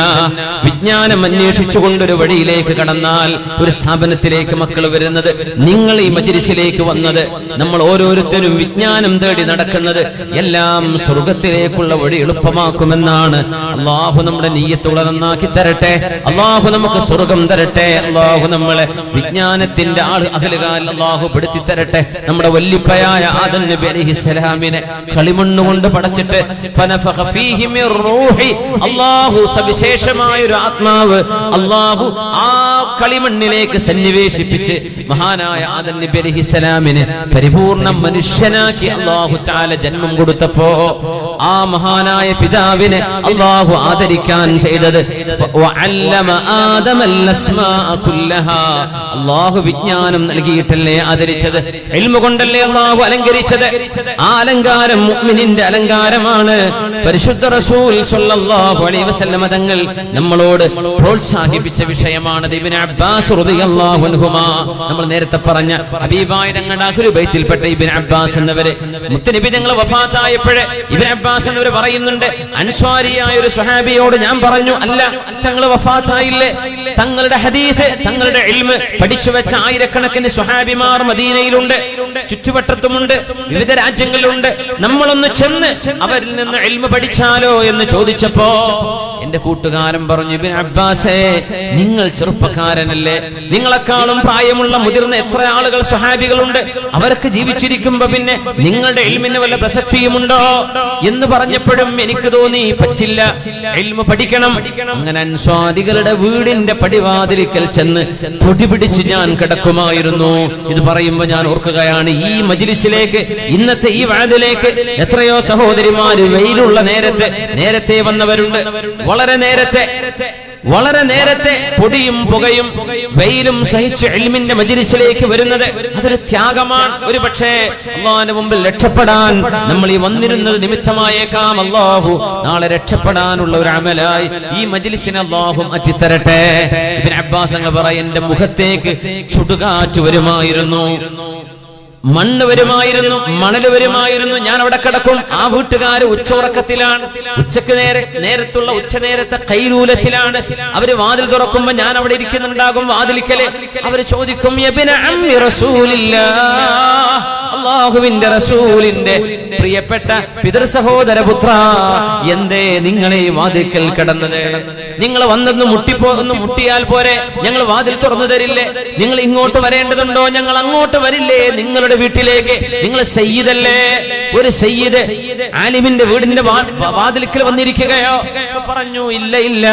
വിജ്ഞാനം അന്വേഷിച്ചുകൊണ്ട് ഒരു വഴിയിലേക്ക് കടന്നാൽ, ഒരു സ്ഥാപനത്തിലേക്ക് മക്കൾ വരുന്നത്, നിങ്ങൾ ഈ മജ്ലിസിലേക്ക് വന്നത്, നമ്മൾ ഓരോരുത്തരും വിജ്ഞാനം തേടി നടക്കുന്നത് എല്ലാം സ്വർഗത്തിലേക്കുള്ള വഴി എളുപ്പമാക്കുമെന്നാണ്. അല്ലാഹു നമ്മുടെ നിയ്യത്തുകളെ നന്നാക്കി തരട്ടെ. അല്ലാഹു നമുക്ക് സ്വർഗം തരട്ടെ. അല്ലാഹു നമ്മളെ വിജ്ഞാനത്തിന്റെ അഹലുകാൽ അല്ലാഹു പെടുത്തി തരട്ടെ. നമ്മുടെ വല്ലിപ്പയായ ആദം നബി അലൈഹിസ്സലാമിനെ കളിമണ്ണ് കൊണ്ട് പടച്ചിട്ട് ഫനഫഖ ഫീഹി മിർ റൂഹി, അല്ലാഹു സവിശേഷമായ ഒരു ആത്മാവ് അല്ലാഹു ആ കളിമണ്ണിലേക്ക് സന്നിവേശിപ്പിച്ച് മഹാനായ ആദം നബി അലൈഹിസ്സലാമിനെ പരിപൂർണ്ണ മനുഷ്യനാക്കി അല്ലാഹു തആല ജന്മം കൊടുത്തപ്പോ ആ മഹാനായ പിതാവിനെ അല്ലാഹു ആദരിക്കാൻ ചെയ്തത് വഅല്ലമ ആദമൽ അസ്മാഅ കുല്ലഹാ. അല്ലാഹു വിജ്ഞാനം നൽകിയിട്ടല്ലേ ആദരിച്ചത്, ഇൽമു കൊണ്ടല്ലേ അല്ലാഹു അലങ്കരിച്ചത്. ആ അലങ്കാരം മുഅ്മിനിന്റെ അലങ്കാരമാണ്. പരിശുദ്ധ റസൂൽ സ്വല്ലല്ലാഹു അലൈഹി വസല്ലം തങ്ങൾ നമ്മളോട് പ്രോത്സാഹിപ്പിച്ച വിഷയമാണ്. ഇബ്നു അബ്ബാസ് റളിയല്ലാഹു അൻഹുമാ, നമ്മൾ നേരത്തെ പറഞ്ഞ ഹബീബായ തങ്ങളുടെ അഹ്ലു ബൈത്തിൽപ്പെട്ട ഇബ്നു അബ്ബാസ് എന്നവരെ മുത്തനബി തങ്ങൾ വഫാത്തായപ്പോഴേ ഇബ്നു അബ്ബാസ് എന്നവർ പറയുന്നുണ്ട്, അൻസ്വാരിയായ ഒരു സ്വഹാബിയോട് ഞാൻ പറഞ്ഞു, അല്ല തങ്ങൾ വഫാത്തായില്ലേ, തങ്ങളുടെ ഹദീസ്, തങ്ങളുടെ ഇൽമ് പഠിച്ചു വെച്ച ആയിരക്കണക്കിന് സ്വഹാബിമാർ മദീനയിലുണ്ട്, ചുറ്റുവട്ടത്തുമുണ്ട്, വിവിധ രാജ്യങ്ങളിലുണ്ട്. നമ്മളൊന്ന് ചെന്ന് അവരിൽ നിന്ന് ഇൽമ് പഠിച്ചാലോ എന്ന് ചോദിച്ചപ്പോ എന്റെ കൂട്ടുകാരൻ പറഞ്ഞു, ഇബ്നു അബ്ബാസേ, നിങ്ങൾ ചെറുപ്പക്കാരനല്ലേ, നിങ്ങളെക്കാളും പ്രായമുള്ള മുതിർന്ന എത്ര ആളുകൾ സ്വഹാബികളുണ്ട്, അവർക്ക് ജീവിച്ചിരിക്കുമ്പോ പിന്നെ നിങ്ങളുടെ ഇൽമിന് വല്ല പ്രസക്തിയുമുണ്ടോ എന്ന് പറഞ്ഞപ്പോഴും എനിക്ക് തോന്നി പറ്റില്ല, ഇൽമു പഠിക്കണം. അങ്ങനെ അൻസ്വാരികളുടെ വീടിന്റെ പടിവാതിലിക്കൽ ചെന്ന് പൊടി പിടിച്ച് ഞാൻ കിടക്കുമായിരുന്നു. ഇത് പറയുമ്പോ ഞാൻ ഓർക്കുകയാണ്, ഈ മജ്ലിസിലേക്ക്, ഇന്നത്തെ ഈ വഅദിലേക്ക് എത്രയോ സഹോദരിമാര് വെയിലുള്ള നേരത്തെ വന്നവരുണ്ട്. വളരെ നേരത്തെ പൊടിയും പുകയും വെയിലും സഹിച്ച് ഇൽമിന്റെ മജ്ലിസിലേക്ക് വരുന്നത് അതൊരു ത്യാഗമാണ്. ഒരു പക്ഷേ അല്ലാഹുവിന്റെ മുമ്പിൽ രക്ഷപ്പെടാൻ നമ്മൾ ഈ വന്നിരുന്നത് നിമിത്തമായേക്കാം. അല്ലാഹു നാളെ രക്ഷപ്പെടാനുള്ള ഒരു അമലായി ഈ മജ്ലിസിനെ അല്ലാഹു മാറ്റിത്തരട്ടെ. ഇബ്നു അബ്ബാസ് തങ്ങൾ പറയും, എന്റെ മുഖത്തേക്ക് ചുടുകാറ്റ് വരുമായിരുന്നു. മണ്ണ് വരുമായിരുന്നു, മണല് വരുമായിരുന്നു. ഞാൻ അവിടെ കിടക്കും. ആ വീട്ടുകാര് ഉച്ചയുറക്കത്തിലാണ്, നേരത്തുള്ള ഉച്ചനേരത്തെ കൈലൂലത്തിലാണ്. അവര് വാതിൽ തുറക്കുമ്പോ ഞാൻ അവിടെ ഇരിക്കുന്നുണ്ടാകും വാതിലിക്കല്. അവര് ചോദിക്കും, യബ്ന അമ്മി റസൂലില്ലാഹ്, അല്ലാഹുവിന്റെ റസൂലിന്റെ പ്രിയപ്പെട്ട പിതൃ സഹോദര പുത്ര, എന്തേ നിങ്ങളെ ഈ വാതിൽക്കൽ കിടന്നത്? നിങ്ങൾ വന്നൊന്ന് മുട്ടിയാൽ പോരെ? ഞങ്ങൾ വാതിൽ തുറന്നു തരില്ലേ? നിങ്ങൾ ഇങ്ങോട്ട് വരേണ്ടതുണ്ടോ? ഞങ്ങൾ അങ്ങോട്ട് വരില്ലേ നിങ്ങളുടെ വീട്ടിലേക്ക്? നിങ്ങൾ സയ്യിദല്ലേ? ഒരു സയ്യിദ് ആലിമിന്റെ വീടിന്റെ വാതിൽക്കൽ വന്നിരിക്കുകയോ? പറഞ്ഞു, ഇല്ല ഇല്ല,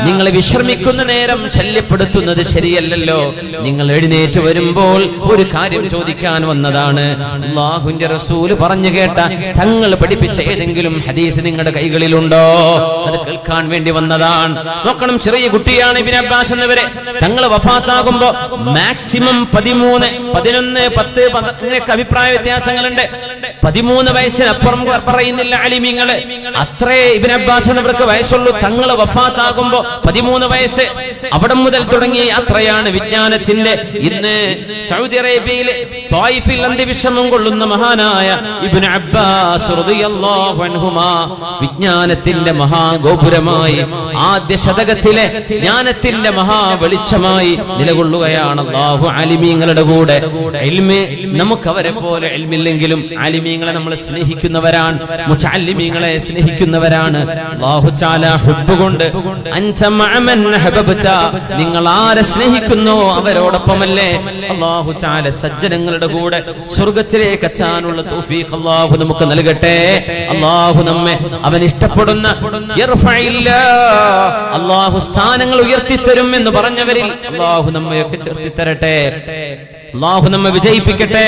നിങ്ങൾ വിശ്രമിക്കുന്ന നേരം ശല്യപ്പെടുത്തുന്നത് ശരിയല്ലല്ലോ. നിങ്ങൾ എഴുന്നേറ്റ് വരുമ്പോൾ ഒരു കാര്യം ചോദിക്കാൻ വന്നതാണ്. അല്ലാഹുവിന്റെ റസൂല് പറഞ്ഞു കേട്ട, തങ്ങൾ പഠിപ്പിച്ച ഏതെങ്കിലും ഹദീസ് നിങ്ങളുടെ കൈകളിലുണ്ടോ? അത് കേൾക്കാൻ വേണ്ടി വന്നതാണ്. നോക്കണം, ചെറിയ കുട്ടിയാണ് ഇബ്നു അബ്ബാസ് എന്നവരെ. തങ്ങൾ വഫാത്താകുമ്പോ മാക്സിമം 13, 11, 10 അങ്ങനെയൊക്കെ അഭിപ്രായ വ്യത്യാസങ്ങളുണ്ട്. 13 വയസ്സിനപ്പുറം പറയുന്നില്ല അലിമീങ്ങള്. അത്രേ ഇബ്നു അബ്ബാസ് എന്നവർക്ക് വയസ്സുള്ളൂ. തങ്ങൾ വഫാത്താകുമ്പോ 13 വയസ്സ്. അവിടെ മുതൽ തുടങ്ങിയ യാത്രയാണ് വിജ്ഞാനത്തിന്റെ. ഇന്ന് സൗദി അറേബ്യയിലെ ത്വായിഫിൽ അന്ത്യവിശ്രമം കൊള്ളുന്ന മഹാനായ ഇബ്നു അബ്ബാസ് റളിയല്ലാഹു അൻഹുമാ വിജ്ഞാനത്തിന്റെ മഹാഗോപുരമായി, ആദ്യ ശതകത്തിലെ ജ്ഞാനത്തിന്റെ മഹാവെളിച്ചമായി നിലകൊള്ളുകയാണ്. അല്ലാഹു ആലിമീങ്ങളുടെ കൂടെ. ഇൽമ് നമുക്ക് അവരെ പോലെ ഇൽമില്ലെങ്കിലും ആലിമീങ്ങളെ നമ്മൾ സ്നേഹിക്കുന്നവരാണ്, മുതഅല്ലിമീങ്ങളെ സ്നേഹിക്കുന്നവരാണ്. അല്ലാഹു തആല ഹുബ്ബ് കൊണ്ട് അൻത മഅമൻ ഹബബ്ത, നിങ്ങൾ ആരെ സ്നേഹിക്കുന്നോ അവരോടൊപ്പമല്ലേ. അല്ലാഹു തആല സജ്ജനങ്ങളുടെ കൂടെ സ്വർഗ്ഗത്തിലേക്ക് എത്താനുള്ള തൗഫീഖ് അല്ലാഹു നമുക്ക് നൽകട്ടെ. അല്ലാഹു നമ്മെ അവൻ ഇഷ്ടപ്പെടുന്ന അല്ലാഹു സ്ഥാനങ്ങൾ ഉയർത്തിത്തരും എന്ന് പറഞ്ഞവരിൽ അല്ലാഹു നമ്മയൊക്കെ ചേർത്തി തരട്ടെ. അല്ലാഹു നമ്മെ വിജയിപ്പിക്കട്ടെ.